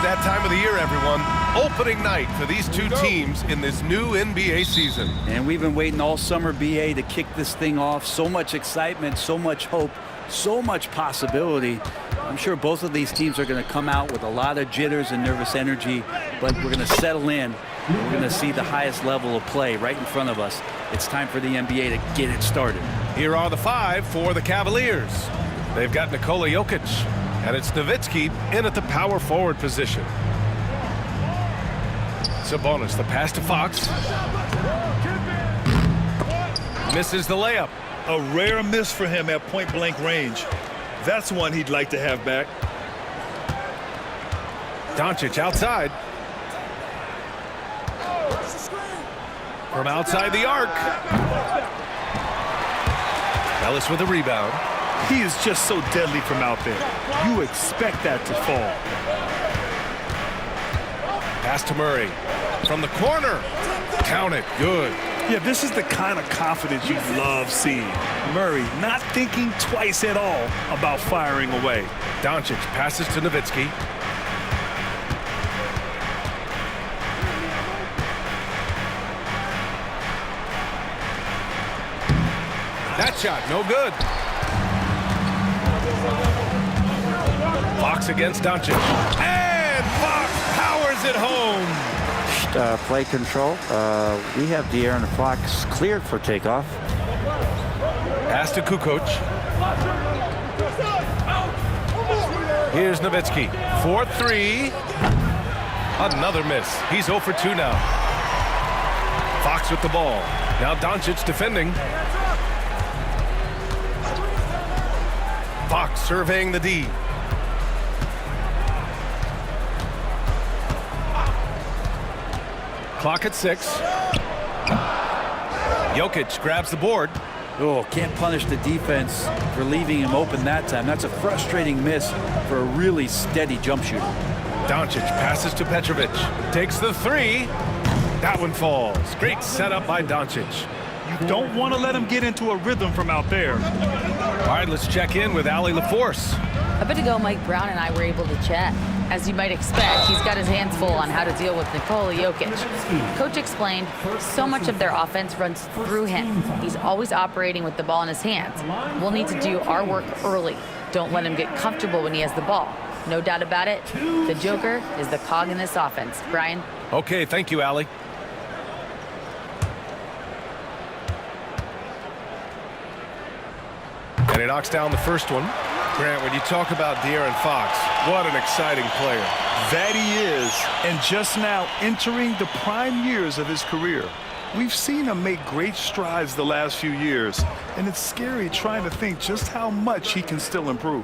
that time of the year, everyone. Opening night for these two teams in this new NBA season. And we've been waiting all summer, BA, to kick this thing off. So much excitement, so much hope, so much possibility. I'm sure both of these teams are going to come out with a lot of jitters and nervous energy, but we're going to settle in. We're going to see the highest level of play right in front of us. It's time for the NBA to get it started. Here are the five for the Cavaliers. They've got Nikola Jokic, and it's Nowitzki in at the power forward position. Sabonis, the pass to Fox. Misses the layup. A rare miss for him at point-blank range. That's one he'd like to have back. Doncic outside. From outside the arc. Ellis with a rebound. He is just so deadly from out there. You expect that to fall. Pass to Murray. From the corner. Count it. Good. Yeah, this is the kind of confidence you love seeing. Murray not thinking twice at all about firing away. Doncic passes to Nowitzki. That shot, no good. Fox against Doncic. And Fox powers it home. Play control. We have De'Aaron Fox cleared for takeoff. Pass to Kukoc. Here's Nowitzki. 4-3. Another miss. He's 0 for 2 now. Fox with the ball. Now Doncic defending. Fox surveying the D. Clock at 6. Jokic grabs the board. Oh, can't punish the defense for leaving him open that time. That's a frustrating miss for a really steady jump shooter. Doncic passes to Petrovic. Takes the 3. That one falls. Great setup by Doncic. You don't want to let him get into a rhythm from out there. All right, let's check in with Allie LaForce. A bit ago, Mike Brown and I were able to chat. As you might expect, he's got his hands full on how to deal with Nikola Jokic. Coach explained so much of their offense runs through him. He's always operating with the ball in his hands. We'll need to do our work early. Don't let him get comfortable when he has the ball. No doubt about it, the Joker is the cog in this offense. Brian? Okay, thank you, Allie. And he knocks down the first one. Grant, when you talk about De'Aaron Fox, what an exciting player. That he is, and just now entering the prime years of his career. We've seen him make great strides the last few years, and it's scary trying to think just how much he can still improve.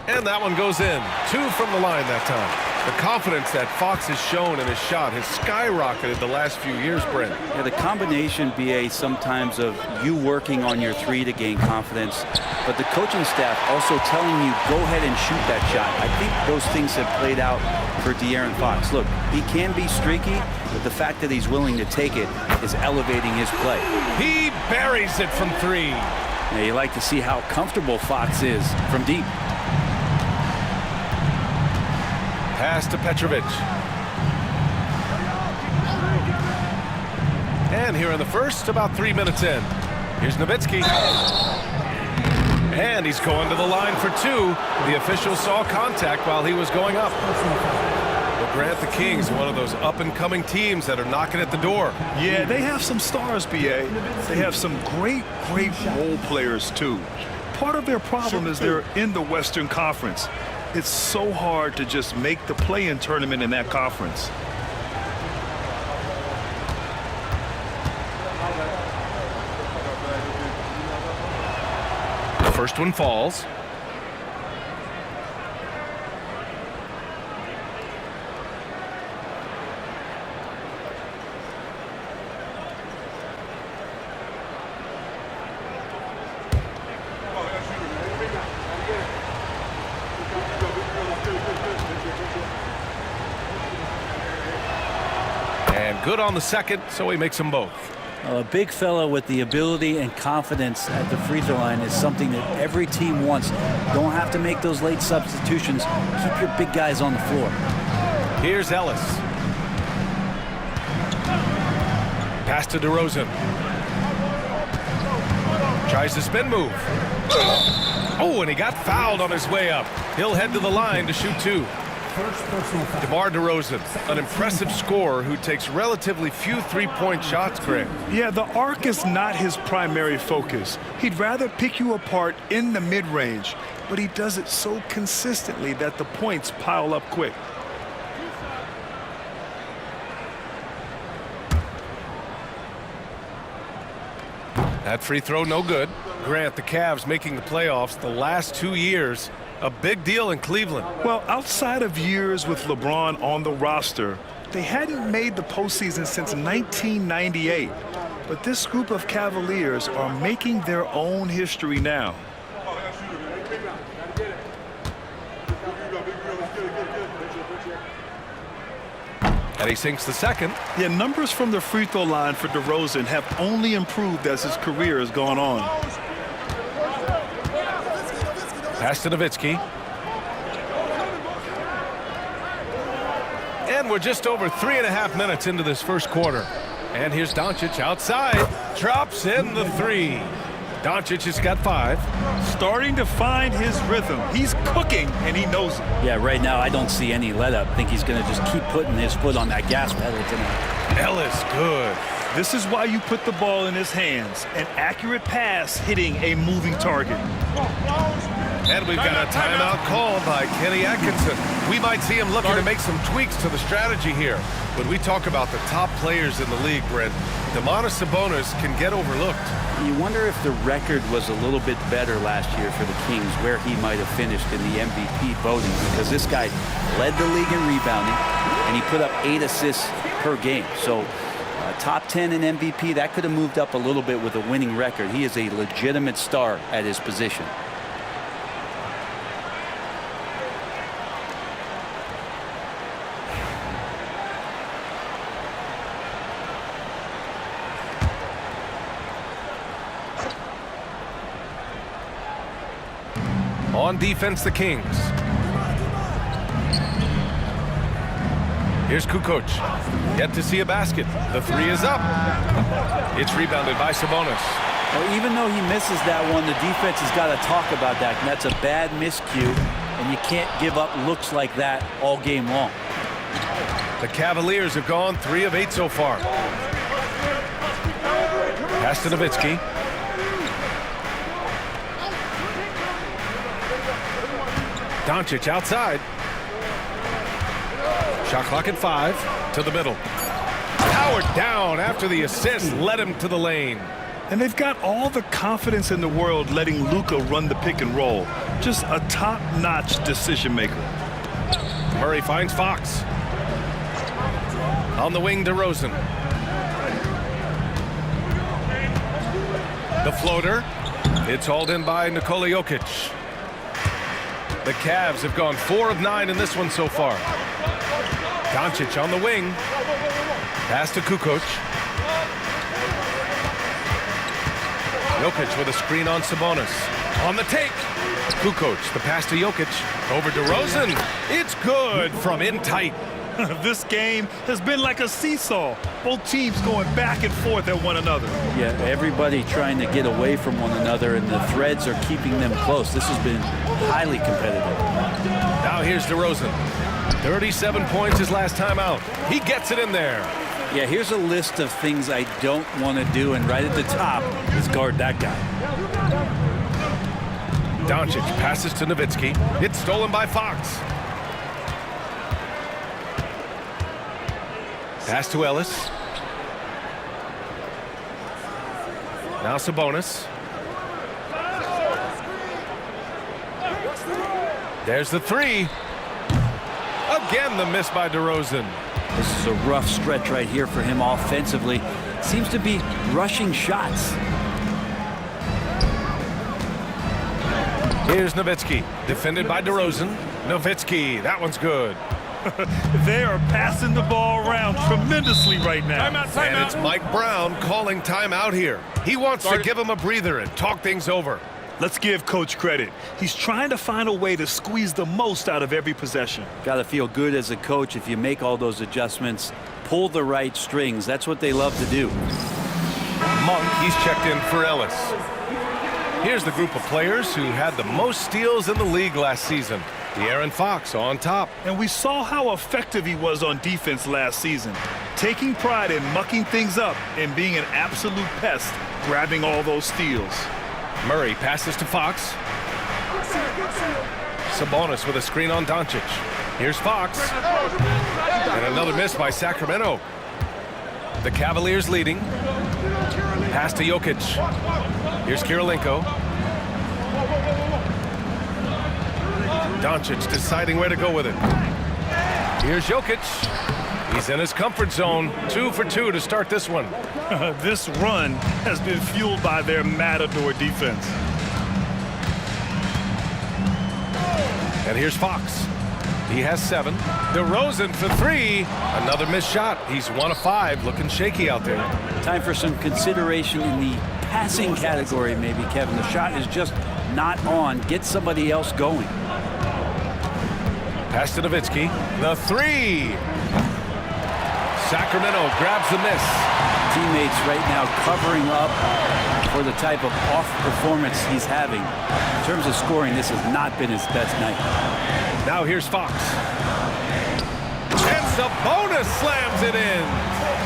And that one goes in. 2 from the line that time. The confidence that Fox has shown in his shot has skyrocketed the last few years, Brent. Yeah, the combination, BA, sometimes of you working on your 3 to gain confidence, but the coaching staff also telling you, go ahead and shoot that shot. I think those things have played out for De'Aaron Fox. Look, he can be streaky, but the fact that he's willing to take it is elevating his play. He buries it from 3. Now, you like to see how comfortable Fox is from deep. Pass to Petrovic. And here in the first, about 3 minutes in. Here's Nowitzki. And he's going to the line for 2. The official saw contact while he was going up. Well, Grant, the Kings, one of those up-and-coming teams that are knocking at the door. Yeah, they have some stars, BA. They have some great role players, too. Part of their problem is they're in the Western Conference. It's so hard to just make the play-in tournament in that conference. The first one falls. And good on the second, so he makes them both. A big fella with the ability and confidence at the free throw line is something that every team wants. Don't have to make those late substitutions. Keep your big guys on the floor. Here's Ellis. Pass to DeRozan. Tries the spin move. Oh, and he got fouled on his way up. He'll head to the line to shoot 2. DeMar DeRozan, an impressive scorer who takes relatively few three-point shots, Grant. Yeah, the arc is not his primary focus. He'd rather pick you apart in the mid-range, but he does it so consistently that the points pile up quick. That free throw no good. Grant, the Cavs making the playoffs the last 2 years. A big deal in Cleveland. Well, outside of years with LeBron on the roster, they hadn't made the postseason since 1998. But this group of Cavaliers are making their own history now. And he sinks the second. Yeah, numbers from the free throw line for DeRozan have only improved as his career has gone on. Pass to Nowitzki. And we're just over 3.5 minutes into this first quarter. And here's Doncic outside. Drops in the 3. Doncic has got 5. Starting to find his rhythm. He's cooking, and he knows it. Yeah, right now I don't see any let-up. I think he's going to just keep putting his foot on that gas pedal tonight. Ellis, good. This is why you put the ball in his hands. An accurate pass hitting a moving target. And we've got a timeout called by Kenny Atkinson. We might see him looking to make some tweaks to the strategy here. When we talk about the top players in the league, Brent, Domantas Sabonis can get overlooked. You wonder if the record was a little bit better last year for the Kings, where he might have finished in the MVP voting, because this guy led the league in rebounding, and he put up 8 assists per game. So top 10 in MVP, that could have moved up a little bit with a winning record. He is a legitimate star at his position. On defense, the Kings. Here's Kukoc. Yet to see a basket. The 3 is up. It's rebounded by Sabonis. Well, even though he misses that one, the defense has got to talk about that. And that's a bad miscue, and you can't give up looks like that all game long. The Cavaliers have gone 3 of 8 so far. Pass to Nowitzki. Doncic outside. Shot clock at 5. To the middle. Powered down after the assist led him to the lane. And they've got all the confidence in the world letting Luka run the pick and roll. Just a top-notch decision maker. Murray finds Fox. On the wing, DeRozan. The floater. It's hauled in by Nikola Jokic. The Cavs have gone 4 of 9 in this one so far. Doncic on the wing. Pass to Kukoc. Jokic with a screen on Sabonis. On the take. Kukoc, the pass to Jokic. Over DeRozan. It's good from in tight. This game has been like a seesaw. Both teams going back and forth at one another. Yeah, everybody trying to get away from one another, and the threads are keeping them close. This has been highly competitive. Now here's DeRozan. 37 points his last time out. He gets it in there. Yeah, here's a list of things I don't want to do, and right at the top is guard that guy. Doncic passes to Nowitzki. It's stolen by Fox. Pass to Ellis. Now Sabonis. There's the 3. Again, the miss by DeRozan. This is a rough stretch right here for him offensively. Seems to be rushing shots. Here's Nowitzki, defended by DeRozan. Nowitzki, that one's good. They are passing the ball around tremendously right now. And it's Mike Brown calling timeout here. He wants to give him a breather and talk things over. Let's give Coach credit. He's trying to find a way to squeeze the most out of every possession. Got to feel good as a coach if you make all those adjustments, pull the right strings. That's what they love to do. Monk, he's checked in for Ellis. Here's the group of players who had the most steals in the league last season. De'Aaron Fox on top. And we saw how effective he was on defense last season, taking pride in mucking things up and being an absolute pest, grabbing all those steals. Murray passes to Fox. Sabonis with a screen on Doncic. Here's Fox. And another miss by Sacramento. The Cavaliers leading. Pass to Jokic. Here's Kirilenko. Doncic deciding where to go with it. Here's Jokic. He's in his comfort zone. 2 for 2 to start this one. This run has been fueled by their matador defense. And here's Fox. He has 7. DeRozan for 3. Another missed shot. He's 1 of 5. Looking shaky out there. Time for some consideration in the passing category, maybe, Kevin. The shot is just not on. Get somebody else going. Pass to Nowitzki. The 3. Sacramento grabs the miss. Teammates right now covering up for the type of off performance he's having. In terms of scoring, this has not been his best night. Now here's Fox. And Sabonis slams it in.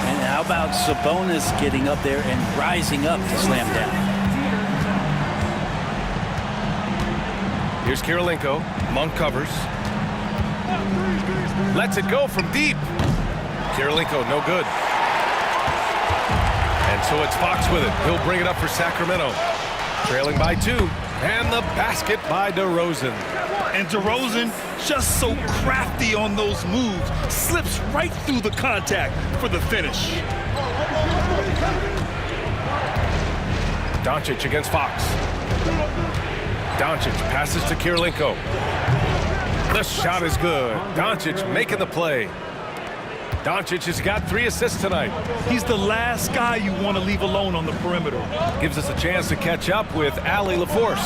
And how about Sabonis getting up there and rising up to slam down? Here's Kirilenko. Monk covers. Lets it go from deep. Kirilenko, no good. And so it's Fox with it. He'll bring it up for Sacramento. Trailing by 2. And the basket by DeRozan. And DeRozan, just so crafty on those moves, slips right through the contact for the finish. Doncic against Fox. Doncic passes to Kirilenko. The shot is good. Doncic making the play. Doncic has got 3 assists tonight. He's the last guy you want to leave alone on the perimeter. Gives us a chance to catch up with Allie LaForce.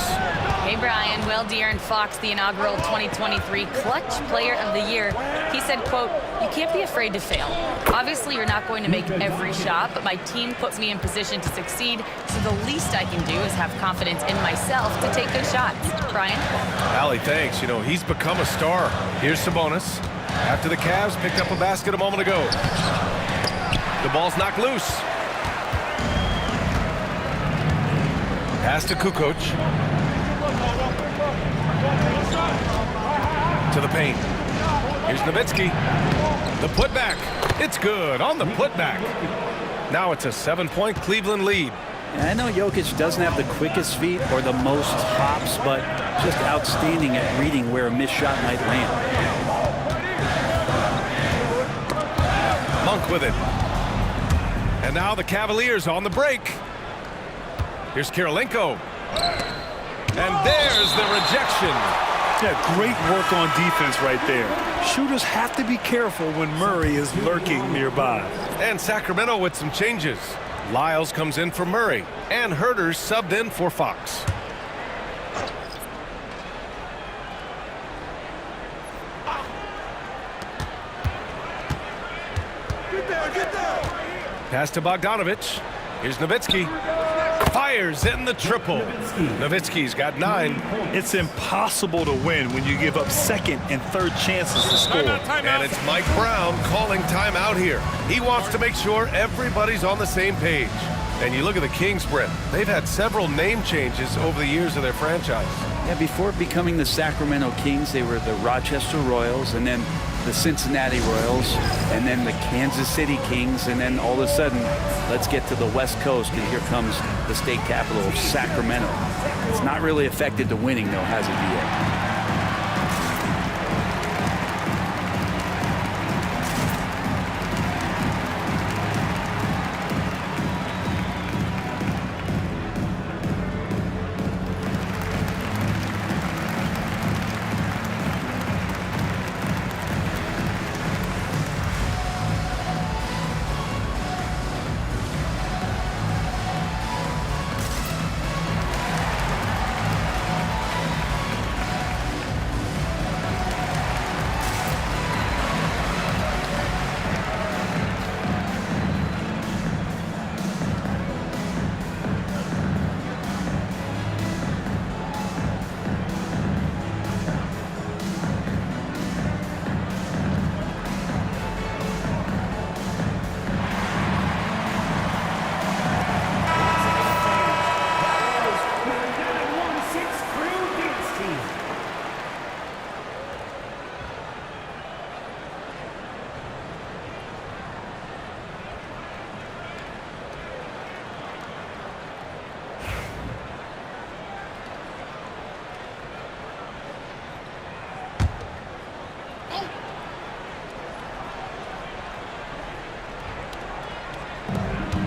Hey, Brian. Well, De'Aaron Fox, the inaugural 2023 Clutch Player of the Year, he said, quote, "You can't be afraid to fail. Obviously, you're not going to make every shot, but my team puts me in position to succeed, so the least I can do is have confidence in myself to take good shots." Brian? Allie, thanks. You know, he's become a star. Here's Sabonis. After the Cavs picked up a basket a moment ago. The ball's knocked loose. Pass to Kukoc. To the paint. Here's Nowitzki. The putback. It's good on the putback. Now it's a 7-point Cleveland lead. And I know Jokic doesn't have the quickest feet or the most hops, but just outstanding at reading where a missed shot might land. Monk with it. And now the Cavaliers on the break. Here's Kirilenko. And there's the rejection. Yeah, great work on defense right there. Shooters have to be careful when Murray is lurking nearby. And Sacramento with some changes. Lyles comes in for Murray. And Herter's subbed in for Fox. Pass to Bogdanovich. Here's Nowitzki. Fires in the triple. Nowitzki's got 9. It's impossible to win when you give up second and third chances to score. And it's Mike Brown calling timeout here. He wants to make sure everybody's on the same page. And you look at the Kings, Brett. They've had several name changes over the years of their franchise. Yeah, before becoming the Sacramento Kings, they were the Rochester Royals, and then the Cincinnati Royals, and then the Kansas City Kings, and then all of a sudden, let's get to the West Coast, and here comes the state capital of Sacramento. It's not really affected the winning, though, has it yet?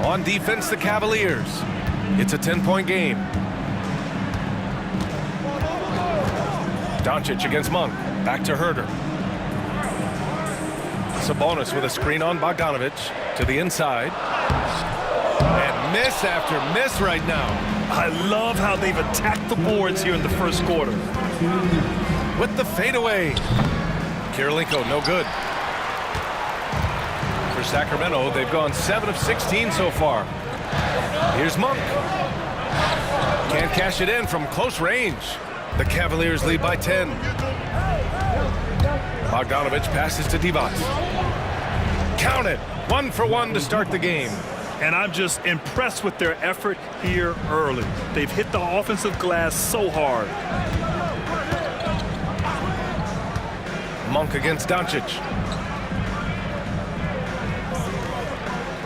On defense, the Cavaliers. It's a 10-point game. Doncic against Monk. Back to Herder. Sabonis with a screen on Bogdanovic to the inside. And miss after miss right now. I love how they've attacked the boards here in the first quarter. With the fadeaway. Kirilenko, no good. For Sacramento, they've gone 7 of 16 so far. Here's Monk. Can't cash it in from close range. The Cavaliers lead by 10. Bogdanovic passes to Divac. Count it. 1 for 1 to start the game. And I'm just impressed with their effort here early. They've hit the offensive glass so hard. Monk against Doncic.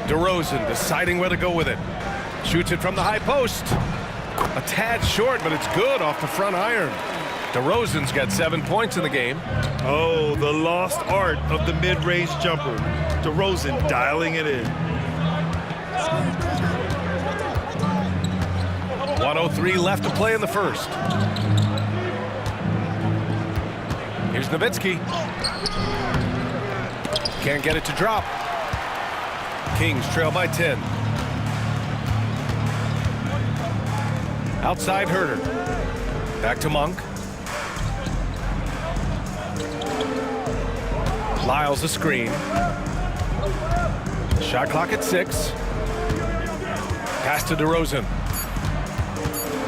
DeRozan deciding where to go with it. Shoots it from the high post. A tad short, but it's good off the front iron. DeRozan's got 7 points in the game. Oh, the lost art of the mid-range jumper. DeRozan dialing it in. 1:03 left to play in the first. Here's Nowitzki. Can't get it to drop. Kings trail by 10. Outside Herder. Back to Monk. Lyles a screen. Shot clock at 6. Pass to DeRozan.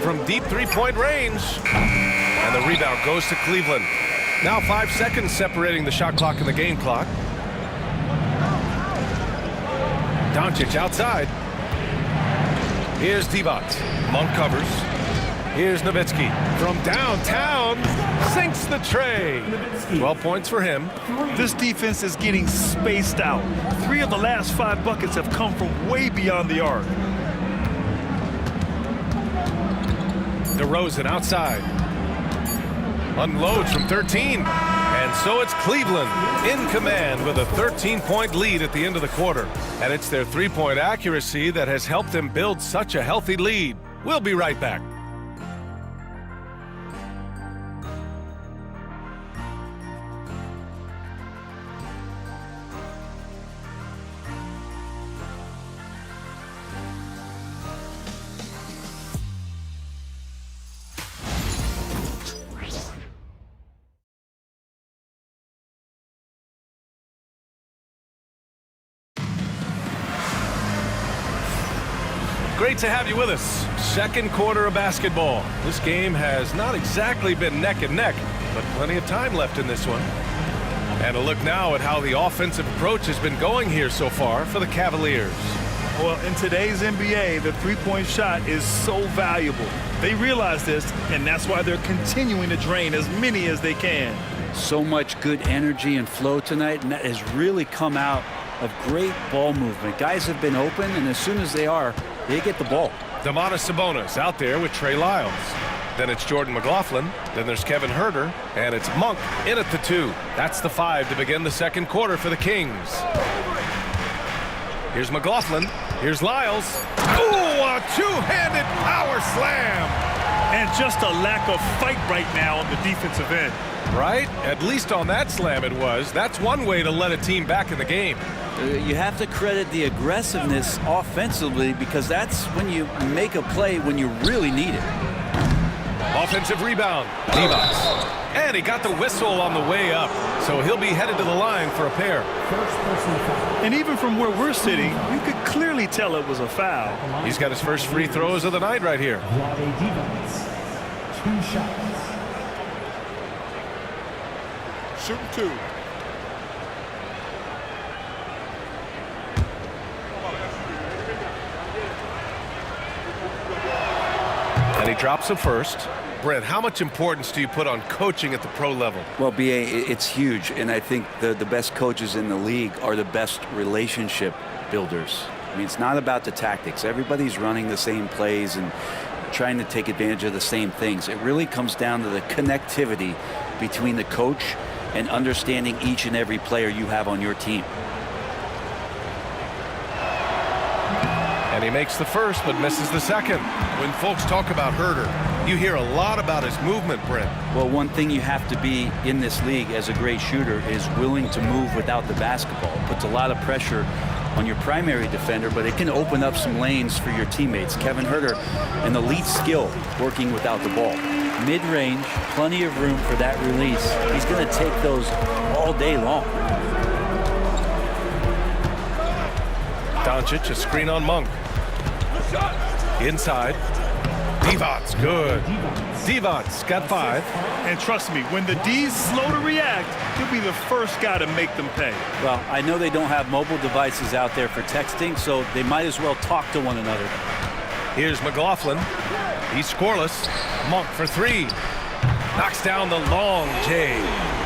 From deep three-point range. And the rebound goes to Cleveland. Now 5 seconds separating the shot clock and the game clock. Doncic outside. Here's Divac. Monk covers. Here's Nowitzki. From downtown, sinks the tray. 12 points for him. This defense is getting spaced out. 3 of the last 5 buckets have come from way beyond the arc. DeRozan outside. Unloads from 13. And so it's Cleveland in command with a 13-point lead at the end of the quarter. And it's their three-point accuracy that has helped them build such a healthy lead. We'll be right back. Great to have you with us. Second quarter of basketball. This game has not exactly been neck and neck, but plenty of time left in this one. And a look now at how the offensive approach has been going here so far for the Cavaliers. Well, in today's NBA, the three-point shot is so valuable. They realize this, and that's why they're continuing to drain as many as they can. So much good energy and flow tonight, and that has really come out of great ball movement. Guys have been open, and as soon as they are, they get the ball. Domantas Sabonis out there with Trey Lyles. Then it's Jordan McLaughlin. Then there's Kevin Herder. And it's Monk in at the 2. That's the 5 to begin the second quarter for the Kings. Here's McLaughlin. Here's Lyles. Ooh, a two-handed power slam. And just a lack of fight right now on the defensive end. Right? At least on that slam it was. That's one way to let a team back in the game. You have to credit the aggressiveness offensively, because that's when you make a play when you really need it. Offensive rebound. Divac. And he got the whistle on the way up, so he'll be headed to the line for a pair. And even from where we're sitting, you could clearly tell it was a foul. He's got his first free throws of the night right here. 2 shots. Shooting 2. And he drops a first. Brent, how much importance do you put on coaching at the pro level? Well, B.A., it's huge, and I think the best coaches in the league are the best relationship builders. I mean, it's not about the tactics. Everybody's running the same plays and trying to take advantage of the same things. It really comes down to the connectivity between the coach and understanding each and every player you have on your team. And he makes the first, but misses the second. When folks talk about Herder, you hear a lot about his movement, Brent. Well, one thing you have to be in this league as a great shooter is willing to move without the basketball. It puts a lot of pressure on your primary defender, but it can open up some lanes for your teammates. Kevin Herder, an elite skill working without the ball. Mid-range, plenty of room for that release. He's going to take those all day long. Doncic, a screen on Monk. Inside. Divac, good. Divac got 5. And trust me, when the D's slow to react, he'll be the first guy to make them pay. Well, I know they don't have mobile devices out there for texting, so they might as well talk to one another. Here's McLaughlin. He's scoreless. Monk for 3. Knocks down the long J.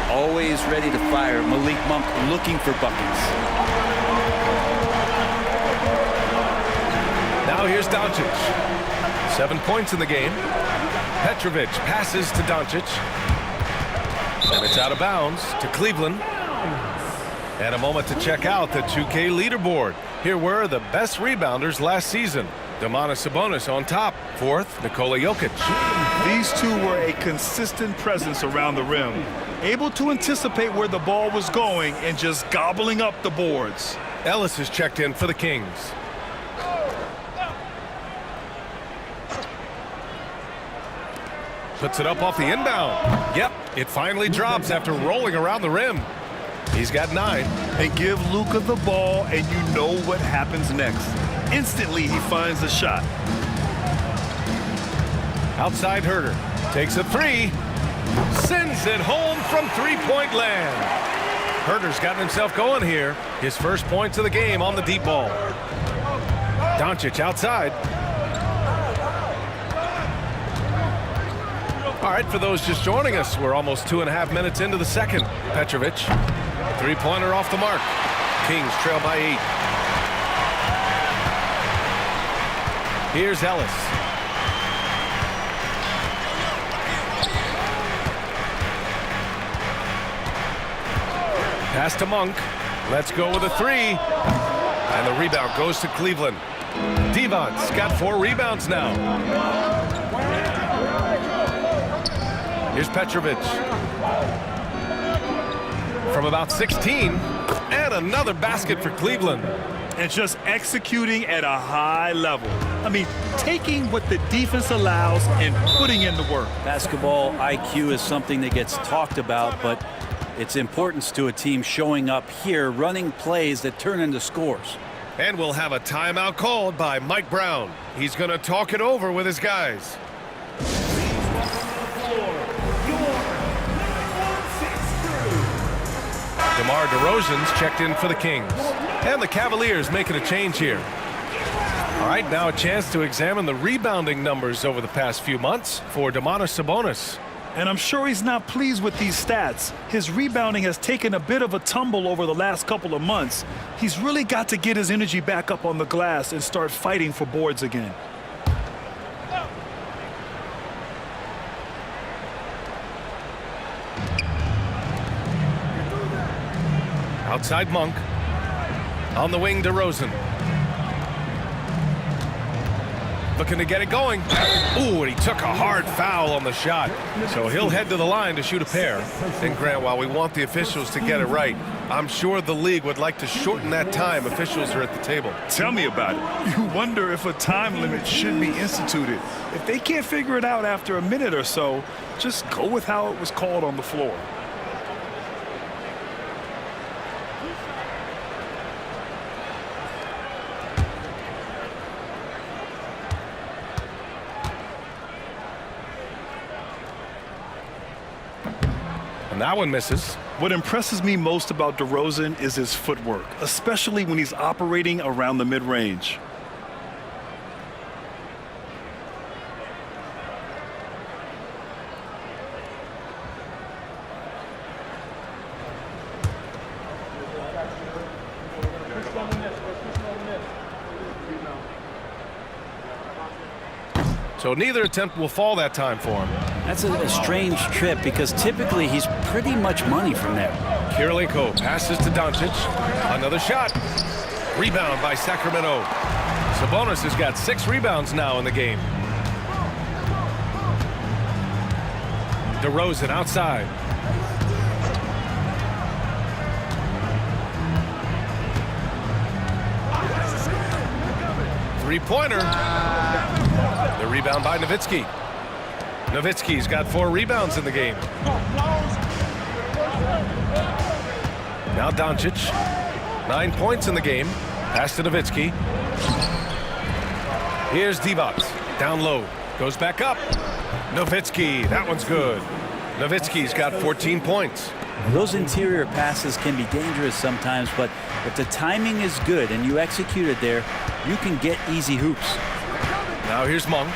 Always ready to fire. Malik Monk looking for buckets. Now here's Doncic. 7 points in the game. Petrovic passes to Doncic. And it's out of bounds to Cleveland. And a moment to check out the 2K leaderboard. Here were the best rebounders last season. Domantas Sabonis on top. 4th, Nikola Jokic. These two were a consistent presence around the rim, able to anticipate where the ball was going and just gobbling up the boards. Ellis is checked in for the Kings. Puts it up off the inbound. Yep, it finally drops after rolling around the rim. He's got 9. And give Luka the ball, and you know what happens next. Instantly, he finds a shot. Outside Herder. Takes a 3. Sends it home from three-point land. Herder's gotten himself going here. His first points of the game on the deep ball. Doncic outside. All right, for those just joining us, we're almost 2.5 minutes into the second. Petrovic, 3-pointer off the mark. Kings trail by 8. Here's Ellis. Pass to Monk. Let's go with a 3. And the rebound goes to Cleveland. Divac's got 4 rebounds now. Here's Petrovic. From about 16. And another basket for Cleveland. And just executing at a high level. I mean, taking what the defense allows and putting in the work. Basketball IQ is something that gets talked about, but its importance to a team showing up here, running plays that turn into scores. And we'll have a timeout called by Mike Brown. He's going to talk it over with his guys. DeMar DeRozan's checked in for the Kings. And the Cavaliers making a change here. All right, now a chance to examine the rebounding numbers over the past few months for Domantas Sabonis. And I'm sure he's not pleased with these stats. His rebounding has taken a bit of a tumble over the last couple of months. He's really got to get his energy back up on the glass and start fighting for boards again. Outside Monk. On the wing, DeRozan. Looking to get it going. Ooh, and he took a hard foul on the shot. So he'll head to the line to shoot a pair. And Grant, while we want the officials to get it right, I'm sure the league would like to shorten that time officials are at the table. Tell me about it. You wonder if a time limit should be instituted. If they can't figure it out after a minute or so, just go with how it was called on the floor. And that one misses. What impresses me most about DeRozan is his footwork, especially when he's operating around the mid-range. So neither attempt will fall that time for him. That's a strange trip because typically he's pretty much money from there. Kirilenko passes to Doncic. Another shot. Rebound by Sacramento. Sabonis has got 6 rebounds now in the game. DeRozan outside. Three-pointer. The rebound by Nowitzki. Nowitzki's got 4 rebounds in the game. Now Doncic. 9 points in the game. Pass to Nowitzki. Here's Divac. Down low. Goes back up. Nowitzki. That one's good. Nowitzki's got 14 points. Those interior passes can be dangerous sometimes, but if the timing is good and you execute it there, you can get easy hoops. Now here's Monk.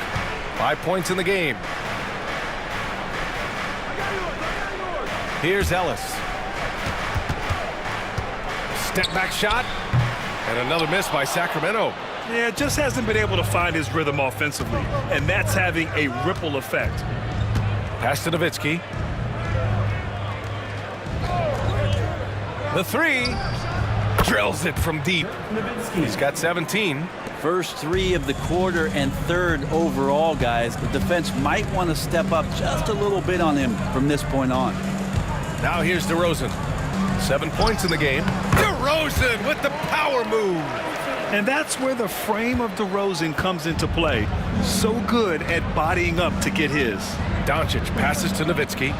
5 points in the game. Here's Ellis. Step back shot. And another miss by Sacramento. Yeah, just hasn't been able to find his rhythm offensively, and that's having a ripple effect. Pass to Nowitzki. The 3. Drills it from deep. He's got 17. First 3 of the quarter and 3rd overall, guys. The defense might want to step up just a little bit on him from this point on. Now here's DeRozan. 7 points in the game. DeRozan with the power move. And that's where the frame of DeRozan comes into play. So good at bodying up to get his. Doncic passes to Nowitzki.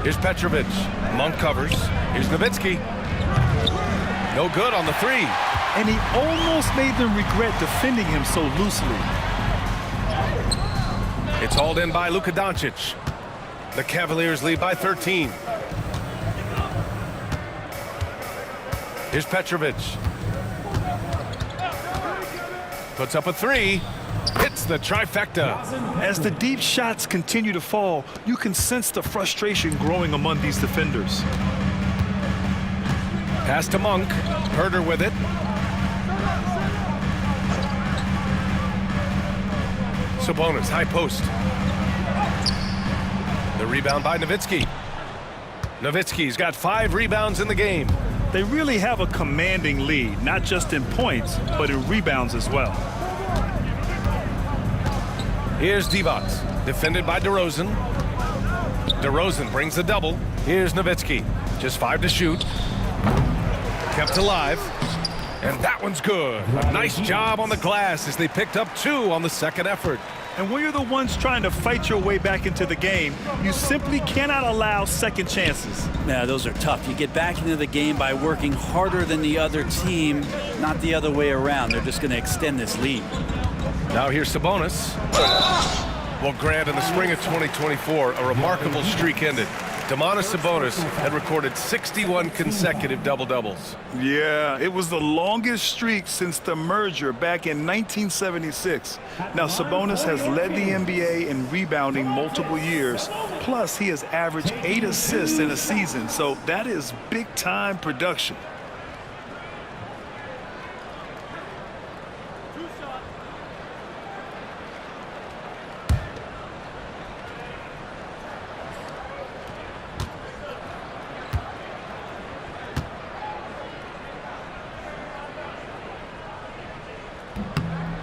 Here's Petrovic. Monk covers. Here's Nowitzki. No good on the 3. And he almost made them regret defending him so loosely. It's hauled in by Luka Doncic. The Cavaliers lead by 13. Here's Petrovic. Puts up a 3. Hits the trifecta. As the deep shots continue to fall, you can sense the frustration growing among these defenders. Pass to Monk. Herder with it. Sabonis, high post. The rebound by Nowitzki. Nowitzki's got 5 rebounds in the game. They really have a commanding lead, not just in points, but in rebounds as well. Here's Divac, defended by DeRozan. DeRozan brings the double. Here's Nowitzki, just 5 to shoot. Kept alive, and that one's good. A nice job on the glass as they picked up 2 on the second effort. And when you're the ones trying to fight your way back into the game, you simply cannot allow second chances. Yeah, those are tough. You get back into the game by working harder than the other team, not the other way around. They're just going to extend this lead. Now here's Sabonis. Well, Grant, in the spring of 2024, a remarkable streak ended. Domantas Sabonis had recorded 61 consecutive double-doubles. Yeah, it was the longest streak since the merger back in 1976. Now, Sabonis has led the NBA in rebounding multiple years. Plus, he has averaged 8 assists in a season, so that is big-time production.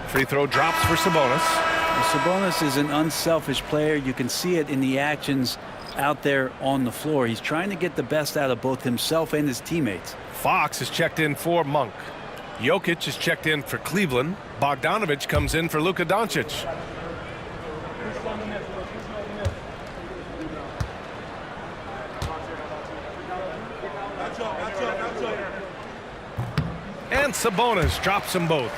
Free throw drops for Sabonis. Sabonis is an unselfish player. You can see it in the actions out there on the floor. He's trying to get the best out of both himself and his teammates. Fox is checked in for Monk. Jokic is checked in for Cleveland. Bogdanovic comes in for Luka Doncic. And Sabonis drops them both.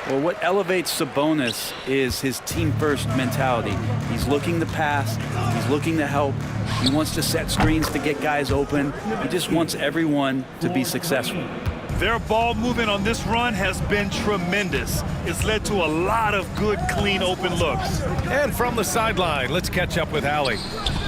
Well, what elevates Sabonis is his team-first mentality. He's looking to pass. He's looking to help. He wants to set screens to get guys open. He just wants everyone to be successful. Their ball movement on this run has been tremendous. It's led to a lot of good, clean, open looks. And from the sideline, let's catch up with Allie.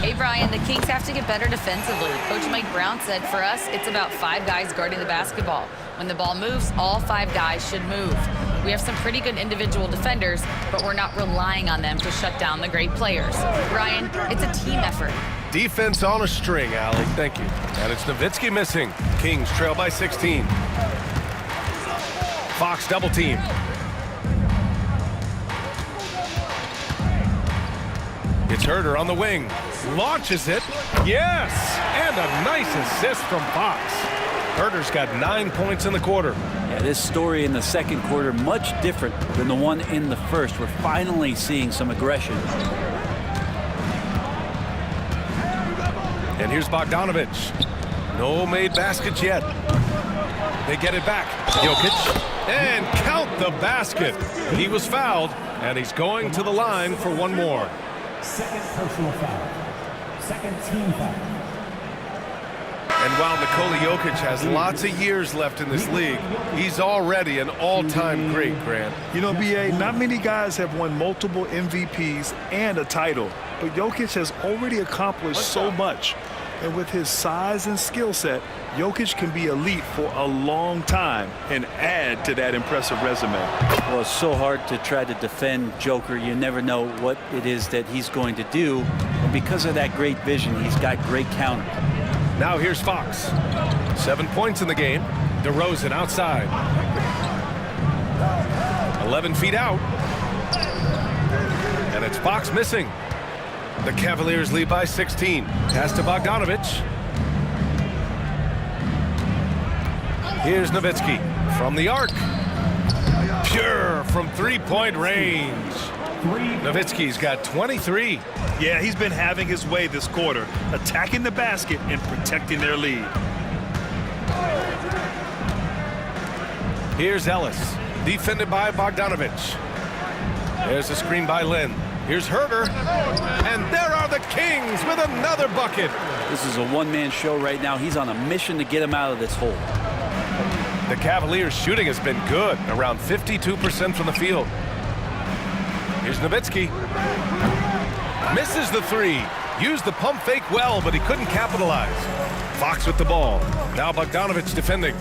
Hey, Brian, the Kings have to get better defensively. Coach Mike Brown said for us, it's about 5 guys guarding the basketball. When the ball moves, all 5 guys should move. We have some pretty good individual defenders, but we're not relying on them to shut down the great players. Brian, it's a team effort. Defense on a string, Allie. Thank you. And it's Nowitzki missing. Kings trail by 16. Fox double team. It's Herder on the wing. Launches it. Yes! And a nice assist from Fox. Herder's got 9 points in the quarter. Yeah, this story in the second quarter much different than the one in the first. We're finally seeing some aggression. And here's Bogdanovich. No made baskets yet. They get it back. Jokic. And count the basket. He was fouled, and he's going to the line for one more. Second personal foul. Second team foul. And while Nikola Jokic has lots of years left in this league, he's already an all-time great, Grant. You know, B.A., not many guys have won multiple MVPs and a title, but Jokic has already accomplished so much. And with his size and skill set, Jokic can be elite for a long time and add to that impressive resume. Well, it's so hard to try to defend Joker. You never know what it is that he's going to do. And because of that great vision, he's got great counter. Now here's Fox. 7 points in the game. DeRozan outside. 11 feet out. And it's Fox missing. The Cavaliers lead by 16. Pass to Bogdanovich. Here's Nowitzki from the arc. Pure from three-point range. Nowitzki's got 23. Yeah, he's been having his way this quarter, attacking the basket and protecting their lead. Here's Ellis, defended by Bogdanovich. There's a screen by Lin. Here's Herder, and there are the Kings with another bucket. This is a one-man show right now. He's on a mission to get him out of this hole. The Cavaliers' shooting has been good, around 52% from the field. Here's Nowitzki. Misses the three. Used the pump fake well, but he couldn't capitalize. Fox with the ball. Now Bogdanovich defending.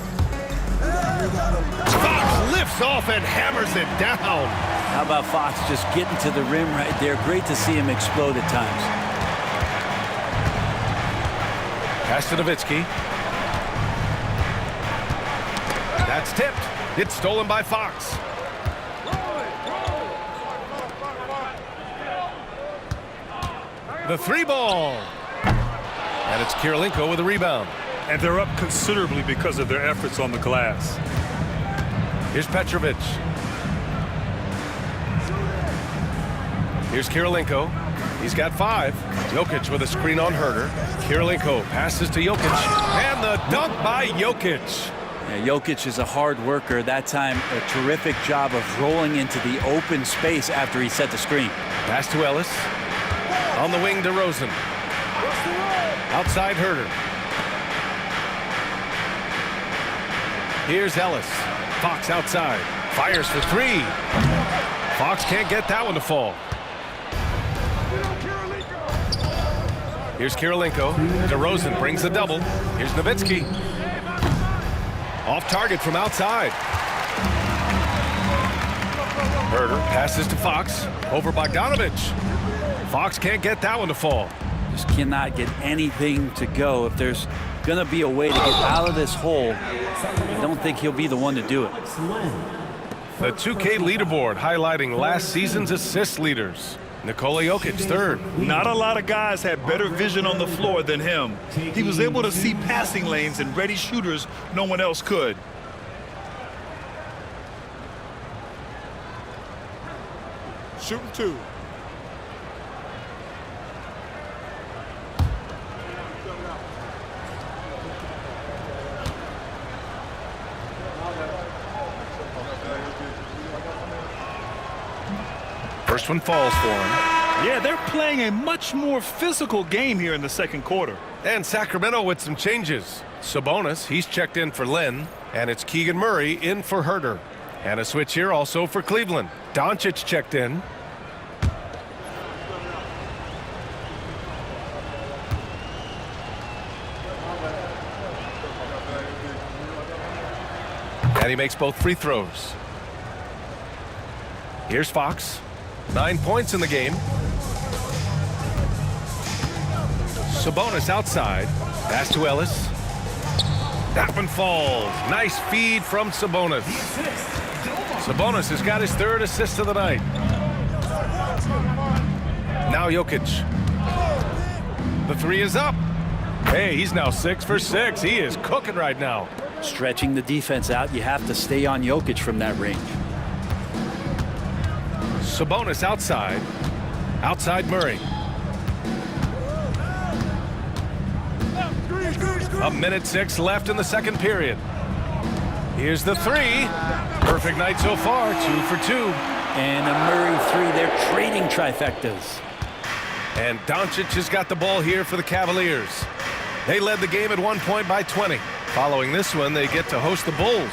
Fox lifts off and hammers it down. How about Fox just getting to the rim right there? Great to see him explode at times. Pass to Nowitzki. That's tipped. It's stolen by Fox. The three ball. And it's Kirilenko with a rebound. And they're up considerably because of their efforts on the glass. Here's Petrovic. Here's Kirilenko. He's got 5. Jokic with a screen on Herder. Kirilenko passes to Jokic. And the dunk by Jokic. Yeah, Jokic is a hard worker. That time, a terrific job of rolling into the open space after he set the screen. Pass to Ellis. On the wing, DeRozan. Outside Herder. Here's Ellis. Fox outside. Fires for 3. Fox can't get that one to fall. Here's Kirilenko. DeRozan brings the double. Here's Nowitzki. Off target from outside. Herder passes to Fox. Over Bogdanovich. Fox can't get that one to fall. Just cannot get anything to go. If there's going to be a way to get out of this hole, I don't think he'll be the one to do it. The 2K leaderboard highlighting last season's assist leaders. Nikola Jokic, 3rd. Not a lot of guys had better vision on the floor than him. He was able to see passing lanes and ready shooters no one else could. Shooting 2. First one falls for him. Yeah, they're playing a much more physical game here in the second quarter. And Sacramento with some changes. Sabonis, he's checked in for Lin. And it's Keegan Murray in for Herder. And a switch here also for Cleveland. Doncic checked in. And he makes both free throws. Here's Fox. 9 points in the game. Sabonis outside. Pass to Ellis. That one falls. Nice feed from Sabonis. Sabonis has got his 3rd assist of the night. Now Jokic. The 3 is up. Hey, he's now 6 for 6. He is cooking right now. Stretching the defense out, you have to stay on Jokic from that range. Sabonis outside. Outside Murray. A minute 6 left in the second period. Here's the 3. Perfect night so far, 2 for 2. And a Murray 3, they're trading trifectas. And Doncic has got the ball here for the Cavaliers. They led the game at one point by 20. Following this one, they get to host the Bulls.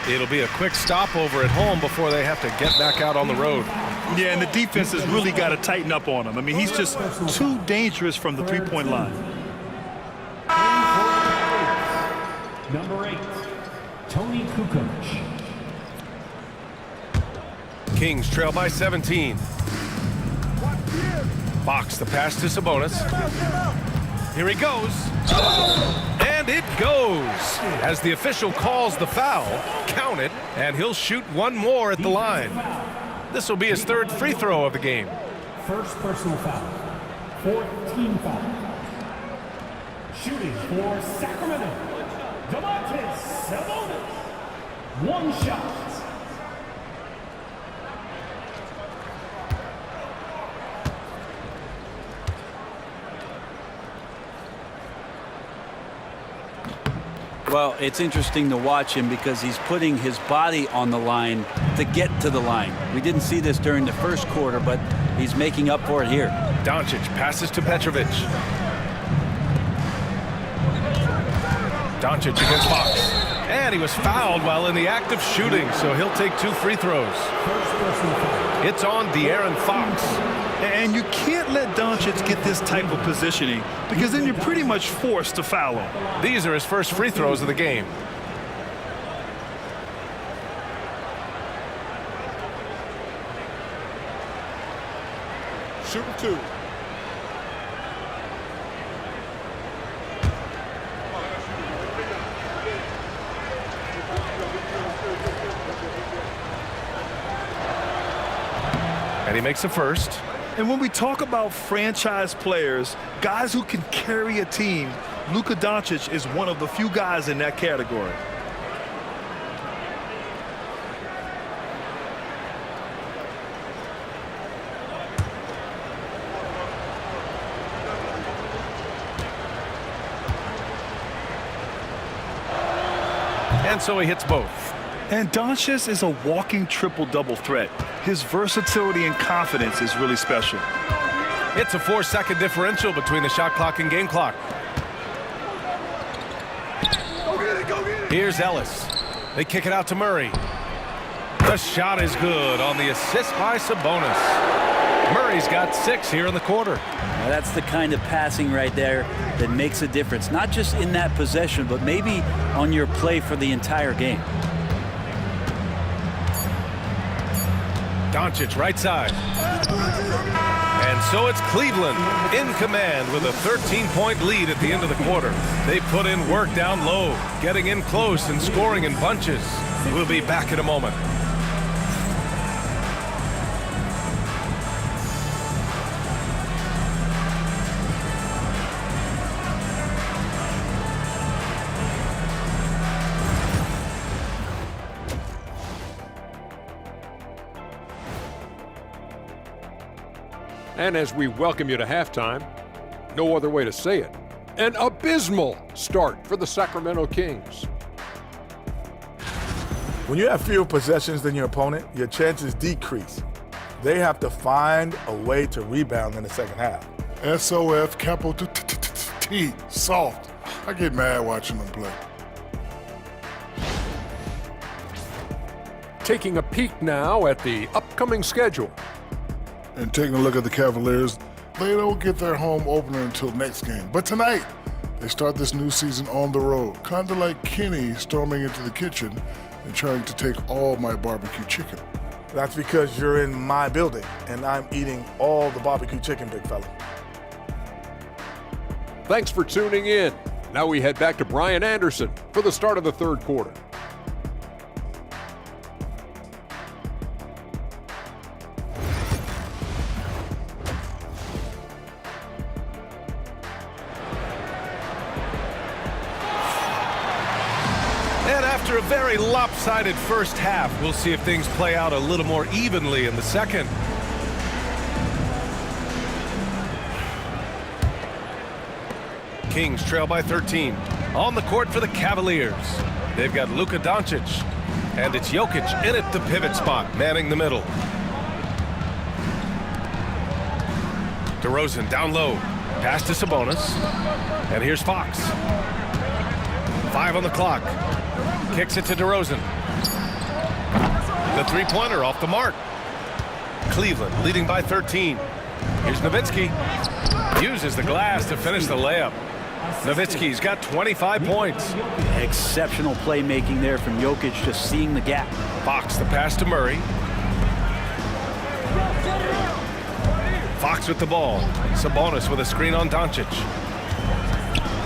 It'll be a quick stopover at home before they have to get back out on the road. Yeah, and the defense has really got to tighten up on him. I mean, he's just too dangerous from the three-point line. Number 8, Tony Kukoc. Kings trail by 17. Fox the pass to Sabonis. Here he goes. And it goes. As the official calls the foul, count it, and he'll shoot one more at the line. This will be his 3rd free throw of the game. First personal foul. 4th team foul. Shooting for Sacramento, Sabonis. 1 shot. Well, it's interesting to watch him because he's putting his body on the line to get to the line. We didn't see this during the first quarter, but he's making up for it here. Doncic passes to Petrovic. Doncic against Fox. And he was fouled while in the act of shooting, so he'll take 2 free throws. It's on De'Aaron Fox. And you can't let Doncic get this type of positioning because then you're pretty much forced to foul him. These are his first free throws of the game. Shooting 2. And he makes the first. And when we talk about franchise players, guys who can carry a team, Luka Doncic is one of the few guys in that category. And so he hits both. And Doncic is a walking triple-double threat. His versatility and confidence is really special. It's a 4-second differential between the shot clock and game clock. Here's Ellis. They kick it out to Murray. The shot is good on the assist by Sabonis. Murray's got 6 here in the quarter. Now that's the kind of passing right there that makes a difference, not just in that possession, but maybe on your play for the entire game. Doncic right side. And so it's Cleveland in command with a 13-point lead at the end of the quarter. They put in work down low, getting in close and scoring in bunches. We'll be back in a moment. And as we welcome you to halftime, no other way to say it, an abysmal start for the Sacramento Kings. When you have fewer possessions than your opponent, your chances decrease. They have to find a way to rebound in the second half. SOF, capital T, soft. I get mad watching them play. Taking a peek now at the upcoming schedule. And taking a look at the Cavaliers, they don't get their home opener until next game. But tonight, they start this new season on the road, kind of like Kenny storming into the kitchen and trying to take all my barbecue chicken. That's because you're in my building, and I'm eating all the barbecue chicken, big fella. Thanks for tuning in. Now we head back to Brian Anderson for the start of the third quarter. After a very lopsided first half, we'll see if things play out a little more evenly in the second. Kings trail by 13. On the court for the Cavaliers. They've got Luka Doncic. And it's Jokic in at the pivot spot, manning the middle. DeRozan down low. Pass to Sabonis. And here's Fox. 5 on the clock. Kicks it to DeRozan. The three-pointer off the mark. Cleveland leading by 13. Here's Nowitzki. Uses the glass to finish the layup. Nowitzki's got 25 points. Exceptional playmaking there from Jokic, just seeing the gap. Fox the pass to Murray. Fox with the ball. Sabonis with a screen on Doncic.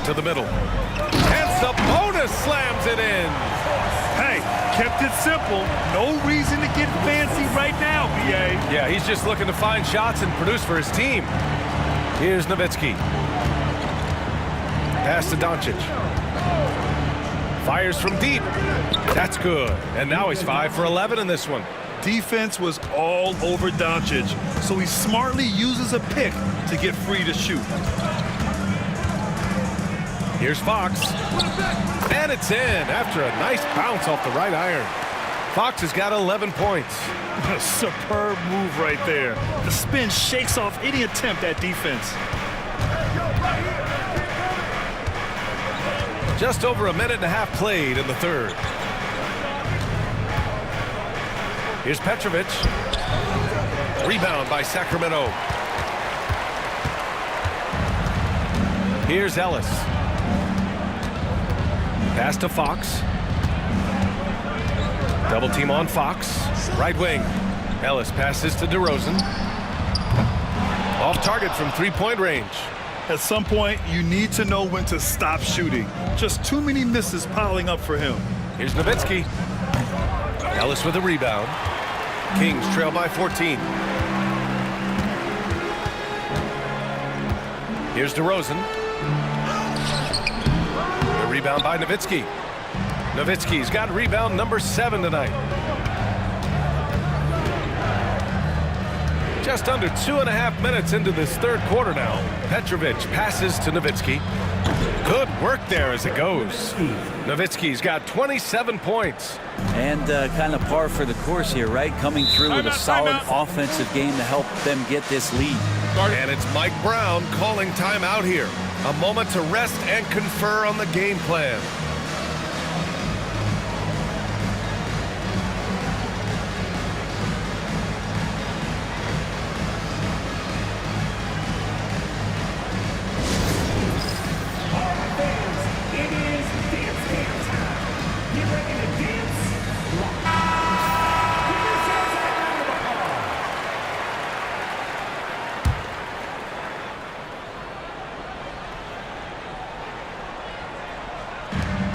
To the middle. And Sabonis slams it in. Hey, kept it simple. No reason to get fancy right now, B.A. Yeah, he's just looking to find shots and produce for his team. Here's Nowitzki. Pass to Doncic. Fires from deep. That's good. And now he's 5 for 11 in this one. Defense was all over Doncic, so he smartly uses a pick to get free to shoot. Here's Fox. And it's in after a nice bounce off the right iron. Fox has got 11 points. A superb move right there. The spin shakes off any attempt at defense. Just over a minute and a half played in the third. Here's Petrovic. Rebound by Sacramento. Here's Ellis. Pass to Fox. Double team on Fox. Right wing. Ellis passes to DeRozan. Off target from three-point range. At some point, you need to know when to stop shooting. Just too many misses piling up for him. Here's Nowitzki. Ellis with a rebound. Kings trail by 14. Here's DeRozan. The rebound by Nowitzki. Nowitzki's got rebound number 7 tonight. Just under 2.5 minutes into this third quarter now. Petrovic passes to Nowitzki. Good work there as it goes. Nowitzki's got 27 points. And kind of par for the course here, right? Coming through with a solid offensive game to help them get this lead. And it's Mike Brown calling timeout here. A moment to rest and confer on the game plan.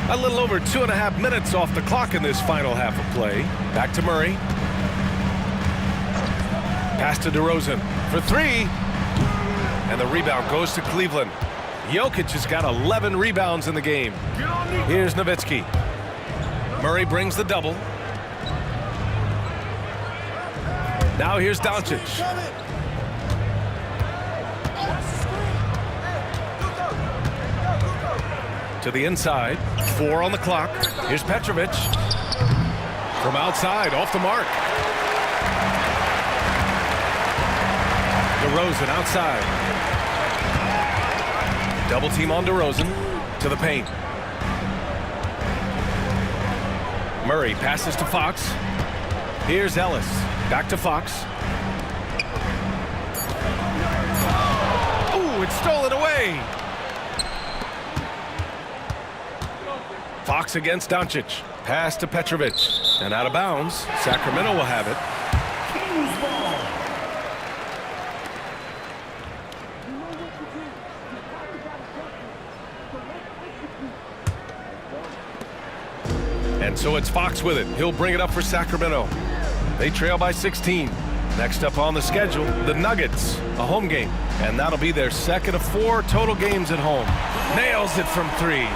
A little over 2.5 minutes off the clock in this final half of play. Back to Murray. Pass to DeRozan for 3. And the rebound goes to Cleveland. Jokic has got 11 rebounds in the game. Here's Nowitzki. Murray brings the double. Now here's Doncic. To the inside. 4 on the clock. Here's Petrovic. From outside, off the mark. DeRozan outside. Double team on DeRozan. To the paint. Murray passes to Fox. Here's Ellis. Back to Fox. Ooh, it's stolen away. Fox against Doncic. Pass to Petrovic. And out of bounds. Sacramento will have it. And so it's Fox with it. He'll bring it up for Sacramento. They trail by 16. Next up on the schedule, the Nuggets, a home game. And that'll be their second of 4 total games at home. Nails it from 3.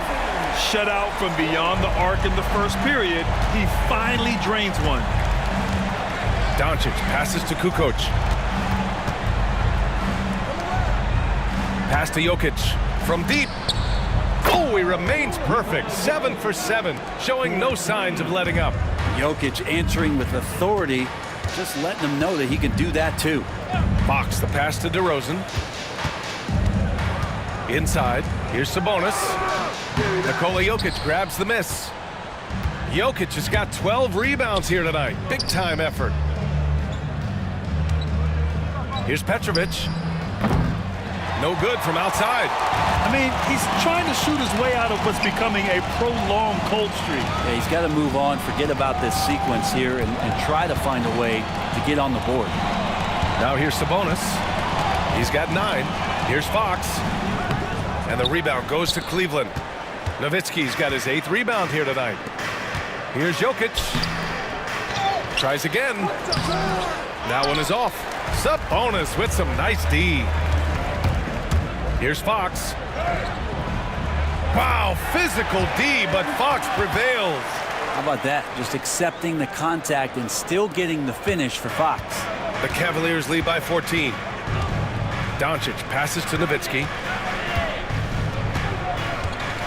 Shut out from beyond the arc in the first period, he finally drains one. Doncic passes to Kukoc. Pass to Jokic from deep. Oh, he remains perfect. 7 for 7, showing no signs of letting up. Jokic answering with authority, just letting him know that he can do that too. Fox, the pass to DeRozan. Inside, here's Sabonis. Nikola Jokic grabs the miss. Jokic has got 12 rebounds here tonight. Big time effort. Here's Petrovic. No good from outside. I mean, he's trying to shoot his way out of what's becoming a prolonged cold streak. Yeah, he's got to move on, forget about this sequence here, and try to find a way to get on the board. Now here's Sabonis. He's got 9. Here's Fox. And the rebound goes to Cleveland. Nowitzki's got his 8th rebound here tonight. Here's Jokic. Tries again. That one is off. Sabonis with some nice D. Here's Fox. Wow, physical D, but Fox prevails. How about that? Just accepting the contact and still getting the finish for Fox. The Cavaliers lead by 14. Doncic passes to Nowitzki.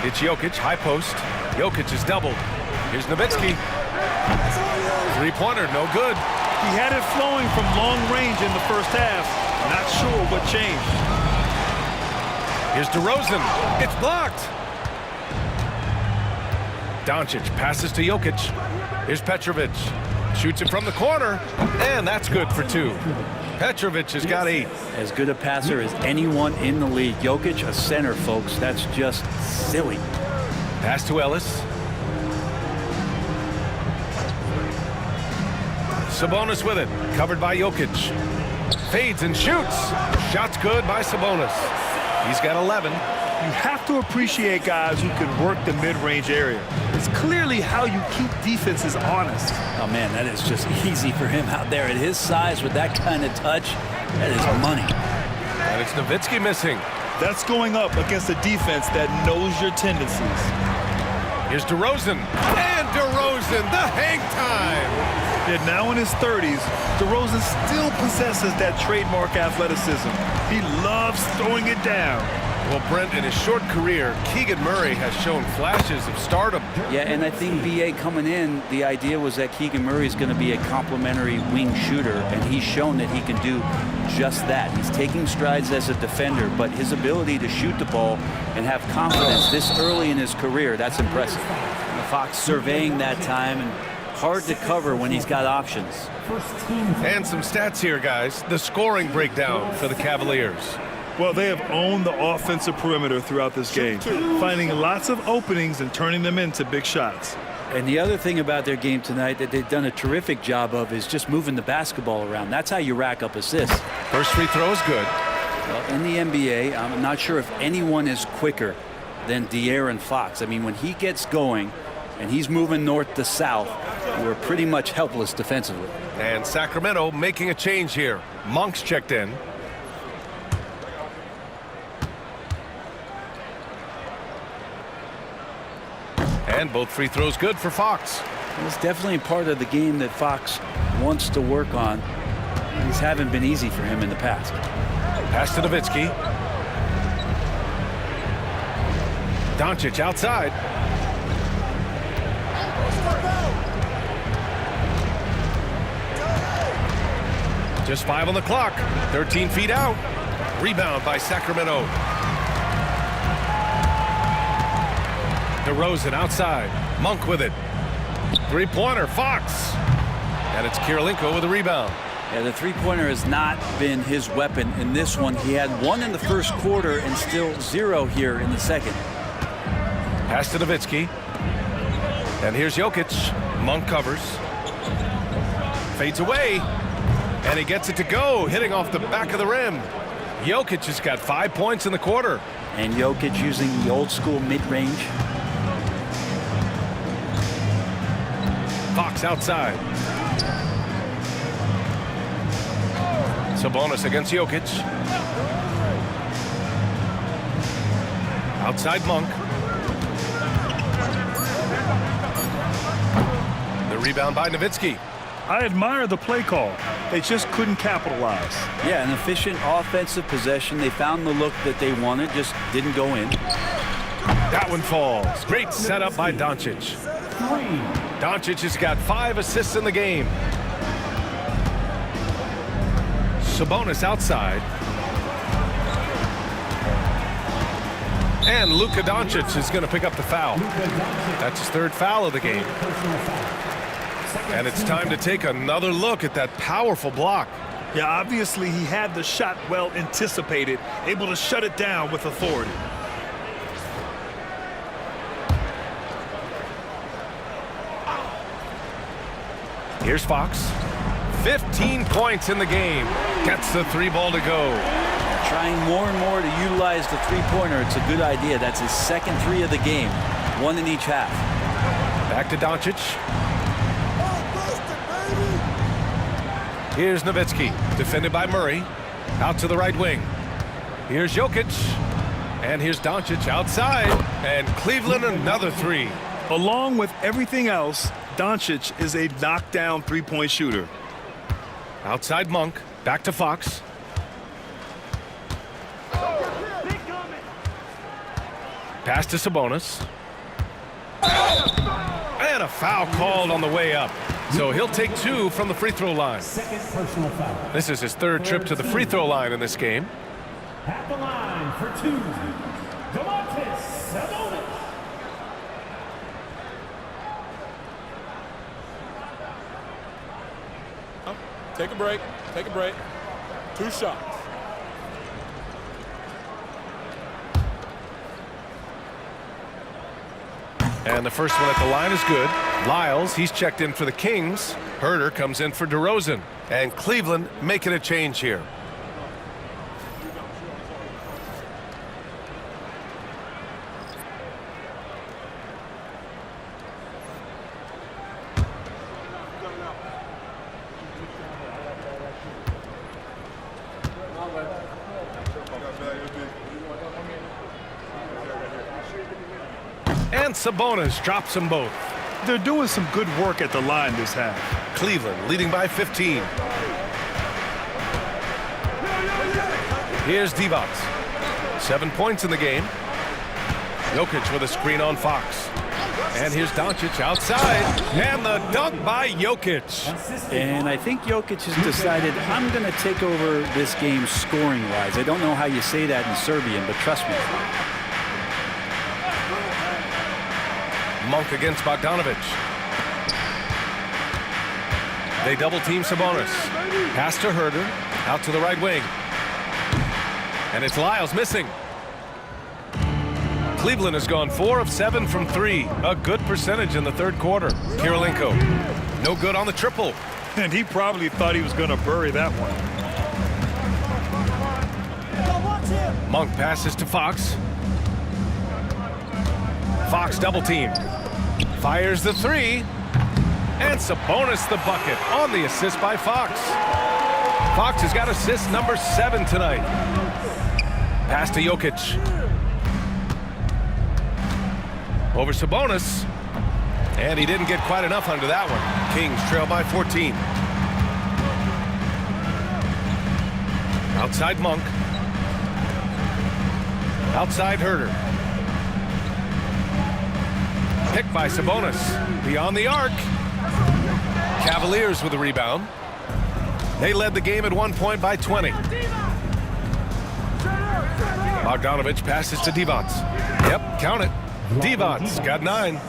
It's Jokic, high post. Jokic is doubled. Here's Nowitzki. Three-pointer, no good. He had it flowing from long range in the first half. Not sure what changed. Here's DeRozan. It's blocked. Doncic passes to Jokic. Here's Petrovic. Shoots it from the corner, and that's good for 2. Petrovic has got 8. As good a passer as anyone in the league. Jokic, a center, folks. That's just silly. Pass to Ellis. Sabonis with it. Covered by Jokic. Fades and shoots. Shot's good by Sabonis. He's got 11. You have to appreciate guys who can work the mid-range area. It's clearly how you keep defenses honest. Oh, man, that is just easy for him out there. At his size, with that kind of touch, that is money. And it's Nowitzki missing. That's going up against a defense that knows your tendencies. Here's DeRozan. And DeRozan, the hang time. Yet now in his 30s, DeRozan still possesses that trademark athleticism. He loves throwing it down. Well, Brent, in his short career, Keegan Murray has shown flashes of stardom. Yeah, and I think B.A. coming in, the idea was that Keegan Murray is going to be a complimentary wing shooter, and he's shown that he can do just that. He's taking strides as a defender, but his ability to shoot the ball and have confidence this early in his career, that's impressive. And Fox surveying that time, and hard to cover when he's got options. And some stats here, guys. The scoring breakdown for the Cavaliers. Well, they have owned the offensive perimeter throughout this game, finding lots of openings and turning them into big shots. And the other thing about their game tonight that they've done a terrific job of is just moving the basketball around. That's how you rack up assists. First free throw is good. Well, in the NBA, I'm not sure if anyone is quicker than De'Aaron Fox. I mean, when he gets going and he's moving north to south, we're pretty much helpless defensively. And Sacramento making a change here. Monk's checked in. And both free throws good for Fox. It's definitely part of the game that Fox wants to work on. These haven't been easy for him in the past. Pass to Nowitzki. Doncic outside. Just 5 on the clock. 13 feet out. Rebound by Sacramento. DeRozan outside. Monk with it. Three-pointer, Fox. And it's Kirilenko with a rebound. Yeah, the three-pointer has not been his weapon in this one. He had 1 in the first quarter and still 0 here in the second. Pass to Nowitzki. And here's Jokic. Monk covers. Fades away. And he gets it to go, hitting off the back of the rim. Jokic has got 5 points in the quarter. And Jokic using the old-school mid-range. Fox outside. Sabonis against Jokic. Outside Monk. rebound by Nowitzki. I admire the play call. They just couldn't capitalize. Yeah, an efficient offensive possession. They found the look that they wanted, just didn't go in. That one falls. Great setup by Doncic. Doncic has got 5 assists in the game. Sabonis outside. And Luka Doncic is going to pick up the foul. That's his 3rd foul of the game. And it's time to take another look at that powerful block. Yeah, obviously he had the shot well anticipated, able to shut it down with authority. Here's Fox. 15 points in the game. Gets the 3 ball to go. Trying more and more to utilize the three-pointer. It's a good idea. That's his 2nd 3 of the game. 1 in each half. Back to Doncic. Here's Nowitzki, defended by Murray. Out to the right wing. Here's Jokic. And here's Doncic outside. And Cleveland another 3. Along with everything else, Doncic is a knockdown three-point shooter. Outside Monk. Back to Fox. Pass to Sabonis. And a foul called on the way up. So he'll take 2 from the free throw line. 2nd personal foul. This is his 3rd trip to the free throw line in this game. At the line for 2, Sabonis. Take a break. Take a break. 2 shots. And the first one at the line is good. Lyles, he's checked in for the Kings. Herter comes in for DeRozan. And Cleveland making a change here. And Sabonis drops them both. They're doing some good work at the line this half. Cleveland leading by 15. Here's Divac. 7 points in the game. Jokic with a screen on Fox. And here's Doncic outside. And the dunk by Jokic. And I think Jokic has decided, I'm going to take over this game scoring-wise. I don't know how you say that in Serbian, but trust me. Monk against Bogdanovic. They double team Sabonis. Pass to Herter. Out to the right wing. And it's Lyles missing. Cleveland has gone 4 of 7 from 3. A good percentage in the 3rd quarter. Kirilenko. No good on the triple. And he probably thought he was going to bury that one. Monk passes to Fox. Fox double team. Fires the 3. And Sabonis the bucket on the assist by Fox. Fox has got assist number 7 tonight. Pass to Jokic. Over Sabonis. And he didn't get quite enough under that one. Kings trail by 14. Outside Monk. Outside Herter. Picked by Sabonis. Beyond the arc. Cavaliers with the rebound. They led the game at 1 point by 20. Bogdanovic passes to Divac. Yep, count it. Divac got 9.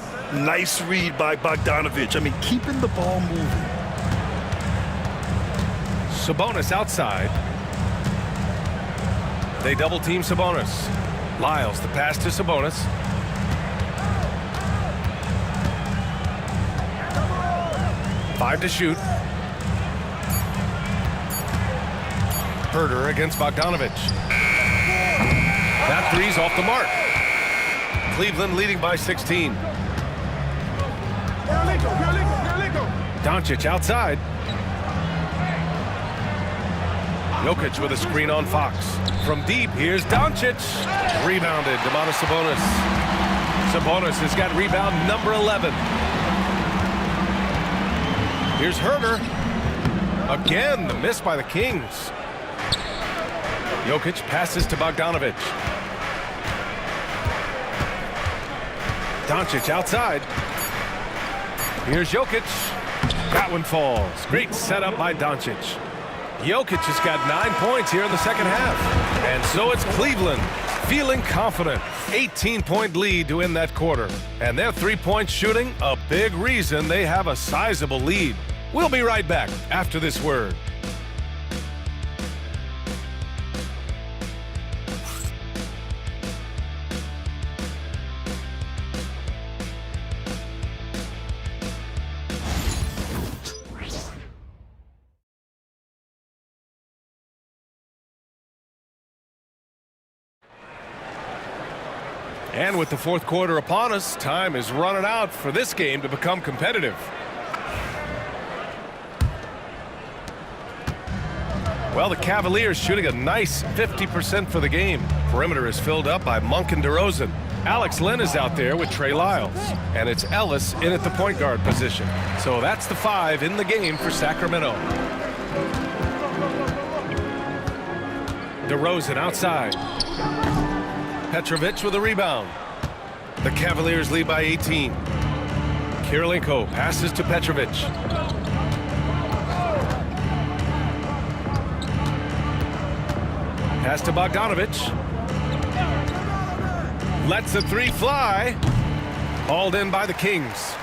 Nice read by Bogdanovic. I mean, keeping the ball moving. Sabonis outside. They double team Sabonis. Lyles the pass to Sabonis. Five to shoot. Herter against Bogdanovic. That three's off the mark. Cleveland leading by 16. Doncic outside. Jokic with a screen on Fox. From deep, here's Doncic. Rebounded, Domantas Sabonis. Sabonis has got rebound number 11. Here's Herder. Again, the miss by the Kings. Jokic passes to Bogdanovic. Doncic outside. Here's Jokic. That one falls. Great setup by Doncic. Jokic has got 9 points here in the second half. And so it's Cleveland feeling confident. 18-point lead to end that quarter. And their three-point shooting, a big reason they have a sizable lead. We'll be right back after this word. And with the fourth quarter upon us, time is running out for this game to become competitive. Well, the Cavaliers shooting a nice 50% for the game. Perimeter is filled up by Monk and DeRozan. Alex Len is out there with Trey Lyles. And it's Ellis in at the point guard position. So that's the 5 in the game for Sacramento. DeRozan outside. Petrovic with a rebound. The Cavaliers lead by 18. Kirilenko passes to Petrovic. Pass to Bogdanovic. Lets the 3 fly. Hauled in by the Kings.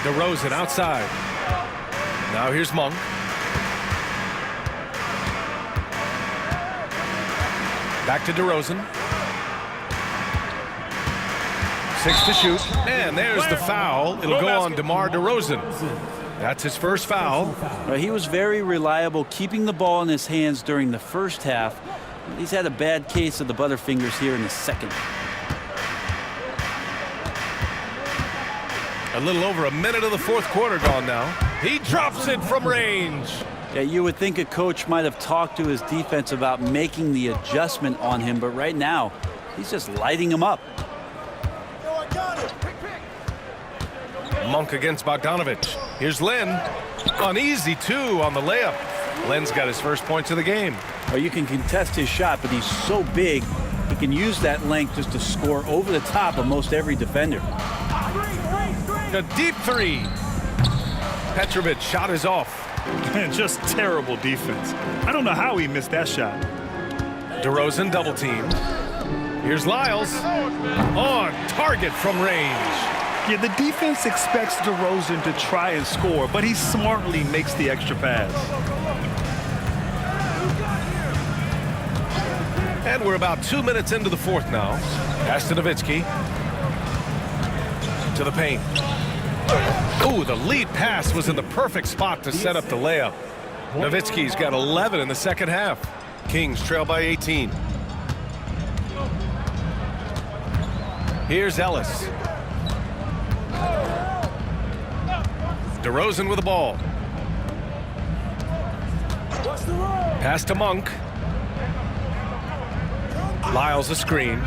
DeRozan outside. Now here's Monk. Back to DeRozan. 6 to shoot. And there's the foul. It'll go on DeMar DeRozan. That's his first foul. He was very reliable, keeping the ball in his hands during the first half. He's had a bad case of the butterfingers here in the second. A little over a minute of the fourth quarter gone now. He drops it from range. Yeah, you would think a coach might have talked to his defense about making the adjustment on him, but right now, he's just lighting him up. Monk against Bogdanovic. Here's Len. An easy 2 on the layup. Len's got his first points of the game. Well, you can contest his shot, but he's so big, he can use that length just to score over the top of most every defender. A deep 3. Petrovic shot is off. Man, just terrible defense. I don't know how he missed that shot. DeRozan double team. Here's Lyles. On target from range. Yeah, the defense expects DeRozan to try and score, but he smartly makes the extra pass. And we're about 2 minutes into the fourth now. Pass to Nowitzki. To the paint. Ooh, the lead pass was in the perfect spot to set up the layup. Nowitzki's got 11 in the second half. Kings trail by 18. Here's Ellis. DeRozan with the ball. Pass to Monk. Lyles a screen.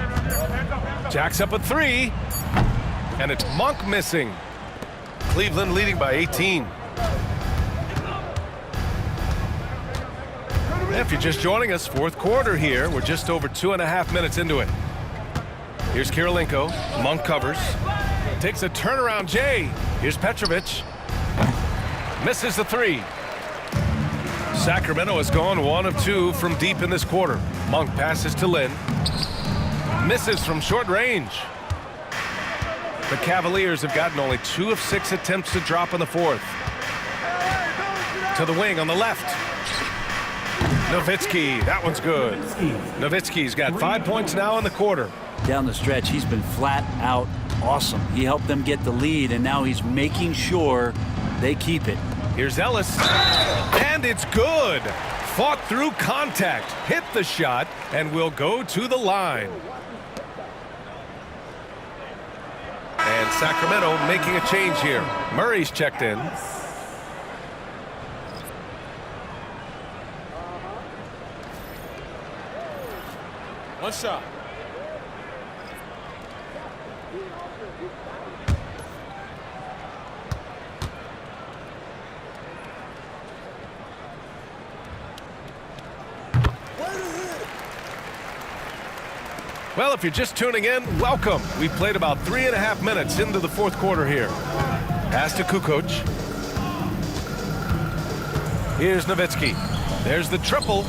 Jacks up a 3. And it's Monk missing. Cleveland leading by 18. If you're just joining us, fourth quarter here. We're just over 2.5 minutes into it. Here's Kirilenko. Monk covers. Takes a turnaround J. Here's Petrovic. Misses the 3. Sacramento has gone 1 of 2 from deep in this quarter. Monk passes to Lynn. Misses from short range. The Cavaliers have gotten only 2 of 6 attempts to drop in the fourth. To the wing on the left. Nowitzki, that one's good. Nowitzki's got 5 points now in the quarter. Down the stretch, he's been flat out awesome. He helped them get the lead, and now he's making sure they keep it. Here's Ellis. And it's good. Fought through contact, hit the shot, and will go to the line. And Sacramento making a change here. Murray's checked in. One shot. Well, if you're just tuning in, welcome. We've played about 3.5 minutes into the fourth quarter here. Pass to Kukoc. Here's Nowitzki. There's the triple.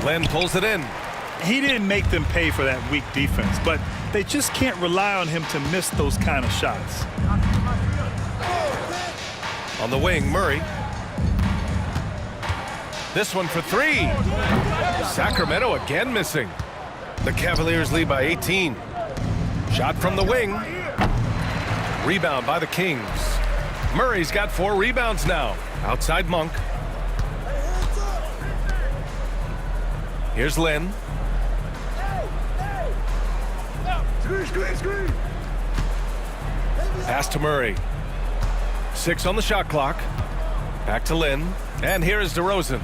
Len pulls it in. He didn't make them pay for that weak defense, but they just can't rely on him to miss those kind of shots. On the wing, Murray. This one for three. Sacramento again missing. The Cavaliers lead by 18. Shot from the wing. Rebound by the Kings. Murray's got 4 rebounds now. Outside Monk. Here's Lynn. Pass to Murray. 6 on the shot clock. Back to Lynn. And here is DeRozan.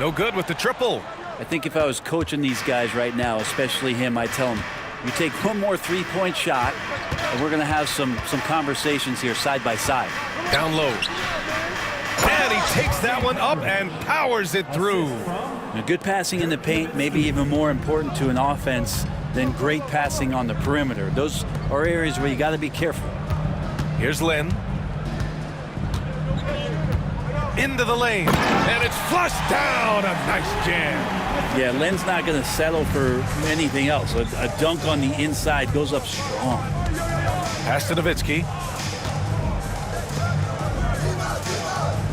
No good with the triple. I think if I was coaching these guys right now, especially him, I'd tell him, you take one more three-point shot, and we're going to have some conversations here side by side. Down low. And he takes that one up and powers it through. Now, good passing in the paint may be even more important to an offense than great passing on the perimeter. Those are areas where you got to be careful. Here's Lynn. Into the lane, and it's flushed down. A nice jam. Yeah, Len's not going to settle for anything else. A dunk on the inside goes up strong. Pass to Nowitzki.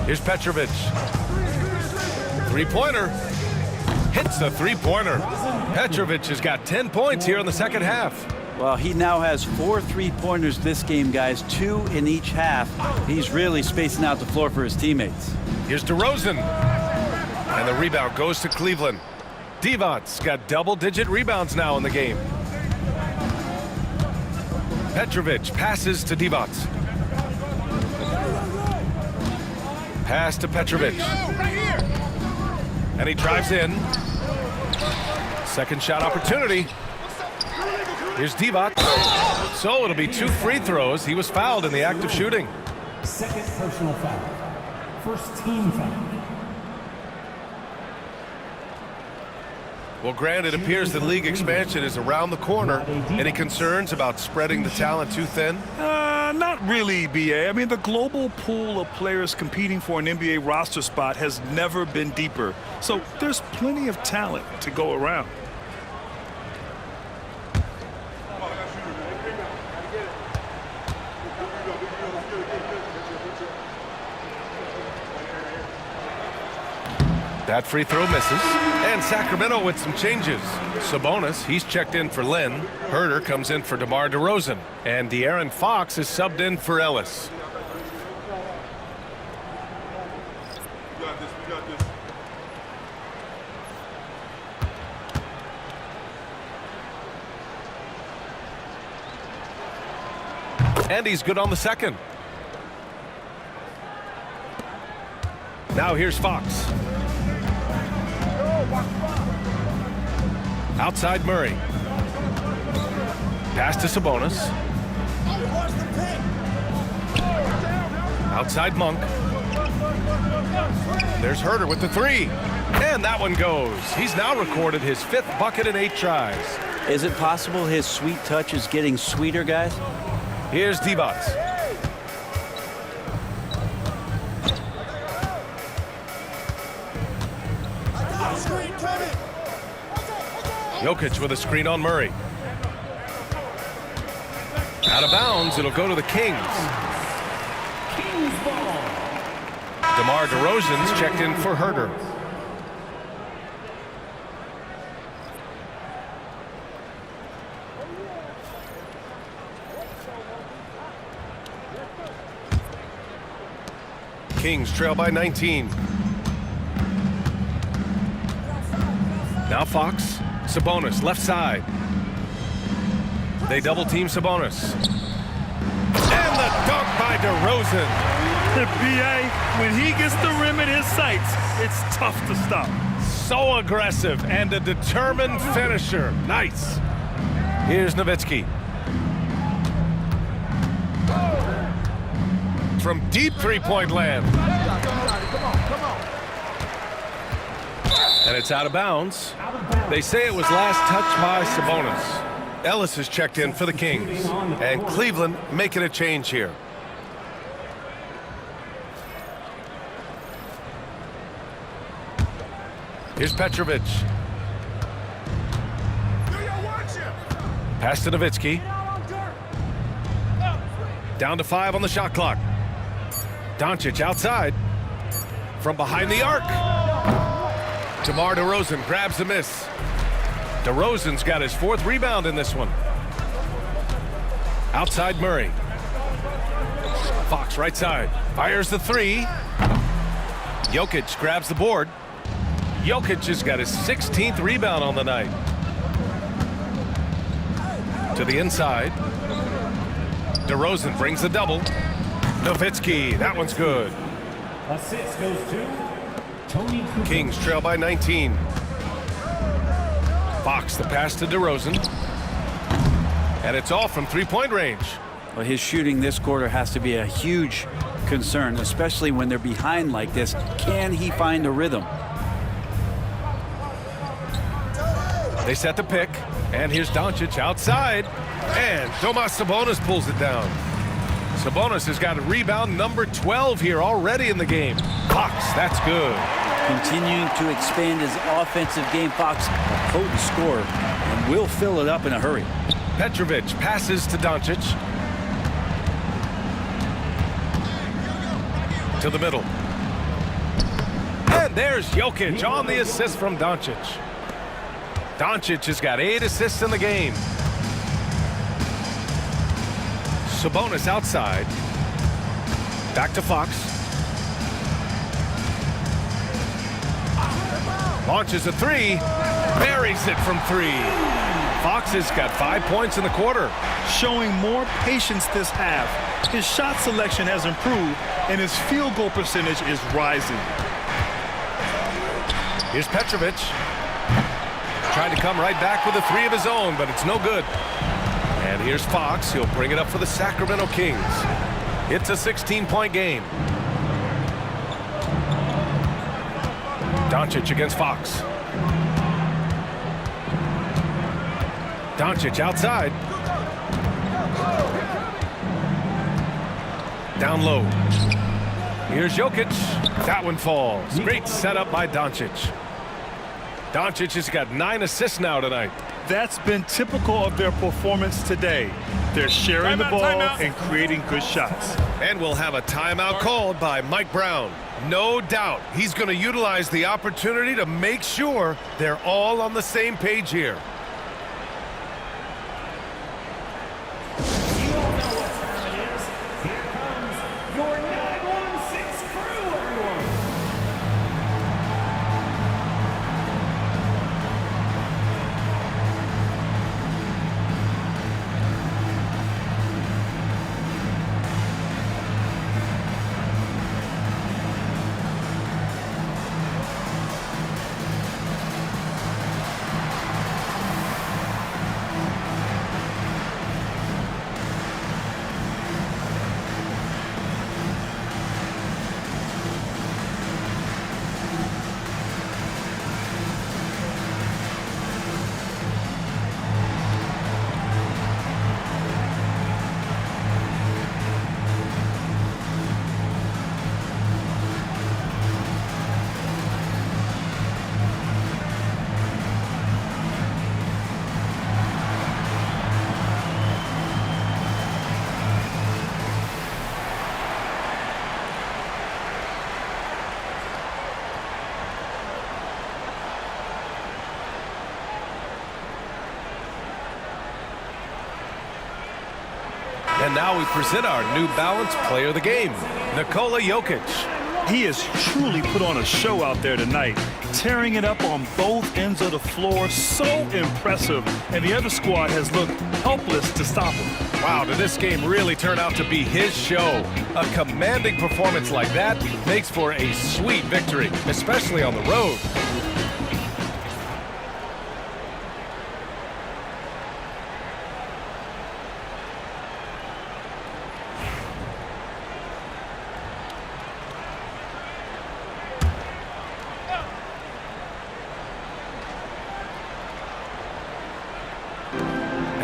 Here's Petrovic. Three-pointer. Hits the three-pointer. Petrovic has got 10 points here in the second half. Well, he now has 4 three-pointers this game, guys, 2 in each half. He's really spacing out the floor for his teammates. Here's DeRozan. And the rebound goes to Cleveland. Divot's got double-digit rebounds now in the game. Petrovic passes to Divac. Pass to Petrovic. And he drives in. Second shot opportunity. Here's Divac. So it'll be 2 free throws. He was fouled in the act of shooting. Second personal foul. First team foul. Well, Grant, it appears that league expansion is around the corner. Any concerns about spreading the talent too thin? Not really, BA. I mean, the global pool of players competing for an NBA roster spot has never been deeper. So there's plenty of talent to go around. That free throw misses. And Sacramento with some changes. Sabonis, he's checked in for Lynn. Herter comes in for DeMar DeRozan. And De'Aaron Fox is subbed in for Ellis. And he's good on the second. Now here's Fox. Outside Murray. Pass to Sabonis. Outside Monk. There's Herter with the 3. And that one goes. He's now recorded his 5th bucket in 8 tries. Is it possible his sweet touch is getting sweeter, guys? Here's Divac. Jokic with a screen on Murray. Out of bounds, it'll go to the Kings. Kings ball. DeMar DeRozan's checked in for Herter. Kings trail by 19. Now Fox. Sabonis, left side. They double team Sabonis. And the dunk by DeRozan. BA, when he gets the rim in his sights, it's tough to stop. So aggressive and a determined finisher. Nice. Here's Nowitzki. From deep three-point land. And it's out of bounds. They say it was last touched by Sabonis. Ellis is checked in for the Kings. And Cleveland making a change here. Here's Petrovic. Pass to Nowitzki. Down to 5 on the shot clock. Doncic outside. From behind the arc. DeMar DeRozan grabs the miss. DeRozan's got his 4th rebound in this one. Outside Murray. Fox right side. Fires the 3. Jokic grabs the board. Jokic has got his 16th rebound on the night. To the inside. DeRozan brings the double. Nowitzki, that one's good. Assist goes to Tony Kukoc. Kings trail by 19. Fox the pass to DeRozan. And it's all from 3-point range. Well, his shooting this quarter has to be a huge concern, especially when they're behind like this. Can he find a rhythm? They set the pick. And here's Doncic outside. And Domas Sabonis pulls it down. Sabonis has got a rebound number 12 here already in the game. Fox, that's good. Continuing to expand his offensive game. Fox, a potent scorer, and will fill it up in a hurry. Petrovic passes to Doncic. To the middle. And there's Jokic on the assist from Doncic. Doncic has got 8 assists in the game. Sabonis outside. Back to Fox. Launches a 3. Buries it from 3. Fox has got 5 points in the quarter. Showing more patience this half. His shot selection has improved, and his field goal percentage is rising. Here's Petrovic. Trying to come right back with a 3 of his own, but it's no good. And here's Fox. He'll bring it up for the Sacramento Kings. It's a 16-point game. Doncic against Fox. Doncic outside. Down low. Here's Jokic. That one falls. Great setup by Doncic. Doncic has got 9 assists now tonight. That's been typical of their performance today. They're sharing the ball and creating good shots. And we'll have a timeout called by Mike Brown. No doubt he's going to utilize the opportunity to make sure they're all on the same page here. You all know what time it is. Here comes your 916 crew, everyone. And now we present our New Balance Player of the Game, Nikola Jokic. He has truly put on a show out there tonight, tearing it up on both ends of the floor. So impressive, and the other squad has looked helpless to stop him. Wow, did this game really turn out to be his show? A commanding performance like that makes for a sweet victory, especially on the road.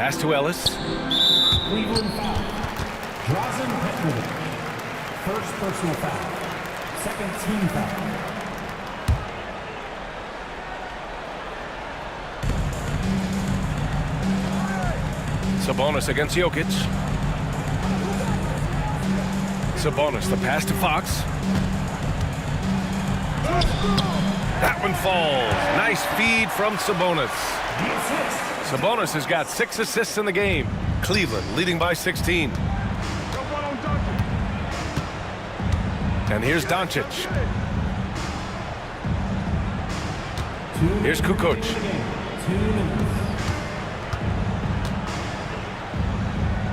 Pass to Ellis. Cleveland foul. Drazen Petrovic. First personal foul. Second team foul. Sabonis against Jokic. Sabonis, the pass to Fox. That one falls. Nice feed from Sabonis. Sabonis has got 6 assists in the game. Cleveland leading by 16. And here's Doncic. Here's Kukoc.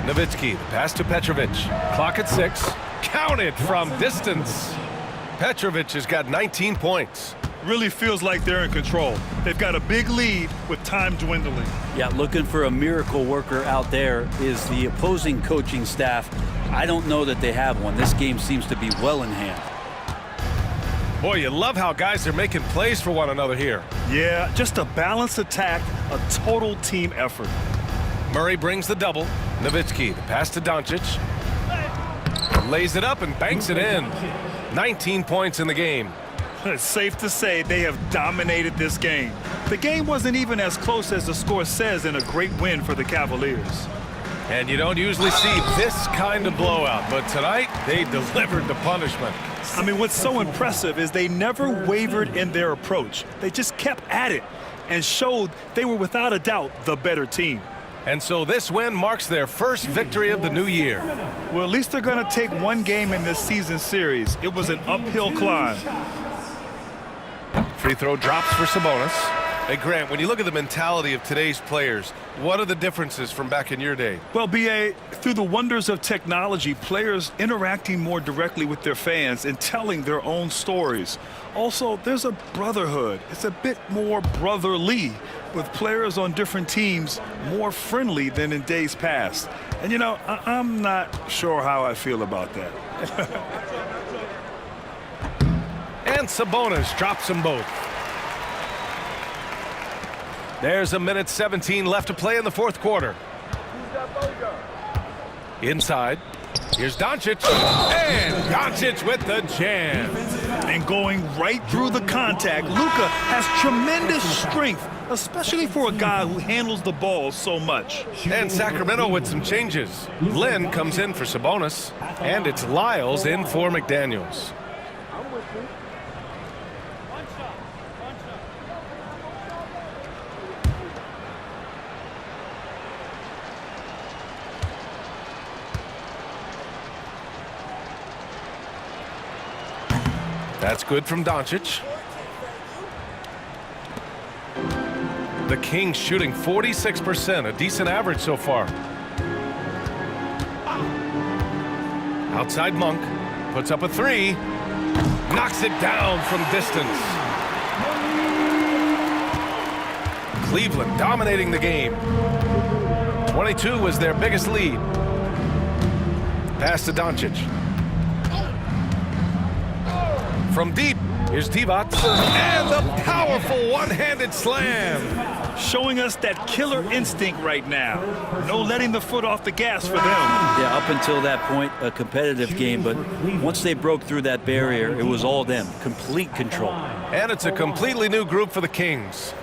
Nowitzki, the pass to Petrovic. Clock at 6. Counted from distance. Petrovic has got 19 points. Really feels like they're in control. They've got a big lead with time dwindling. Yeah, looking for a miracle worker out there is the opposing coaching staff. I don't know that they have one. This game seems to be well in hand. Boy, you love how guys are making plays for one another here. Yeah, just a balanced attack, a total team effort. Murray brings the double. Nowitzki, the pass to Doncic. Lays it up and banks it in. 19 points in the game. It's safe to say they have dominated this game. The game wasn't even as close as the score says in a great win for the Cavaliers. And you don't usually see this kind of blowout, but tonight they delivered the punishment. I mean, what's so impressive is they never wavered in their approach. They just kept at it and showed they were without a doubt the better team. And so this win marks their first victory of the new year. Well, at least they're going to take one game in this season series. It was an uphill climb. Free throw drops for Sabonis. Hey, Grant, when you look at the mentality of today's players, what are the differences from back in your day? Well, B.A., through the wonders of technology, players interacting more directly with their fans and telling their own stories. Also, there's a brotherhood. It's a bit more brotherly, with players on different teams more friendly than in days past. And, you know, I'm not sure how I feel about that. And Sabonis drops them both. There's 1:17 left to play in the fourth quarter. Inside. Here's Doncic. And Doncic with the jam. And going right through the contact, Luka has tremendous strength, especially for a guy who handles the ball so much. And Sacramento with some changes. Lynn comes in for Sabonis. And it's Lyles in for McDaniels. That's good from Doncic. The Kings shooting 46%, a decent average so far. Outside Monk, puts up a 3, knocks it down from distance. Cleveland dominating the game. 22 was their biggest lead. Pass to Doncic. From deep, here's Divac. And the powerful one-handed slam. Showing us that killer instinct right now. No letting the foot off the gas for them. Yeah, up until that point, a competitive game, but once they broke through that barrier, it was all them. Complete control. And it's a completely new group for the Kings.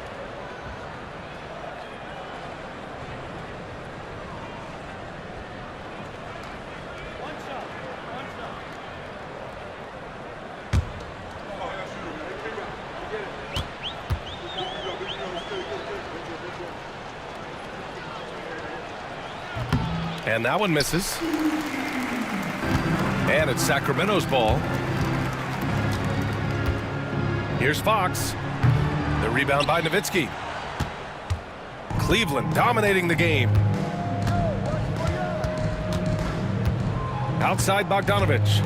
And that one misses. And it's Sacramento's ball. Here's Fox. The rebound by Nowitzki. Cleveland dominating the game. Outside Bogdanovich.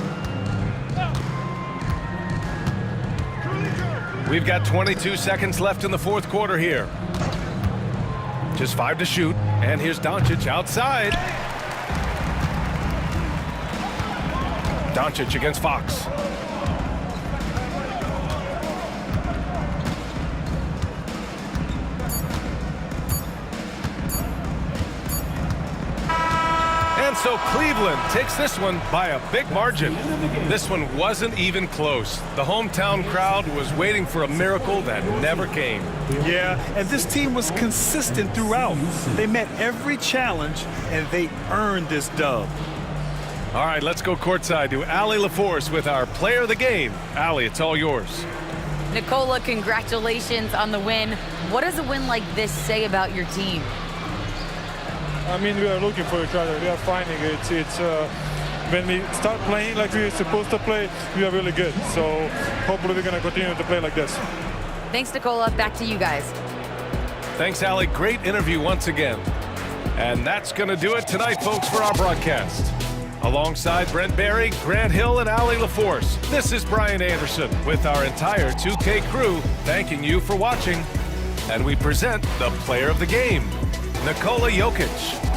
We've got 22 seconds left in the fourth quarter here. Just 5 to shoot. And here's Doncic outside. Doncic against Fox. so Cleveland takes this one by a big margin. This one wasn't even close. The hometown crowd was waiting for a miracle that never came. Yeah, and this team was consistent throughout. They met every challenge, and they earned this dub. All right, let's go courtside to Allie LaForce with our player of the game. Allie, it's all yours. Nicola, congratulations on the win. What does a win like this say about your team? I mean, we are looking for each other. We are finding it. It's when we start playing like we're supposed to play, we are really good. So hopefully we're going to continue to play like this. Thanks, Nicola. Back to you guys. Thanks, Allie. Great interview once again. And that's going to do it tonight, folks, for our broadcast. Alongside Brent Barry, Grant Hill, and Allie LaForce, this is Brian Anderson with our entire 2K crew thanking you for watching. And we present the player of the game, Nikola Jokic.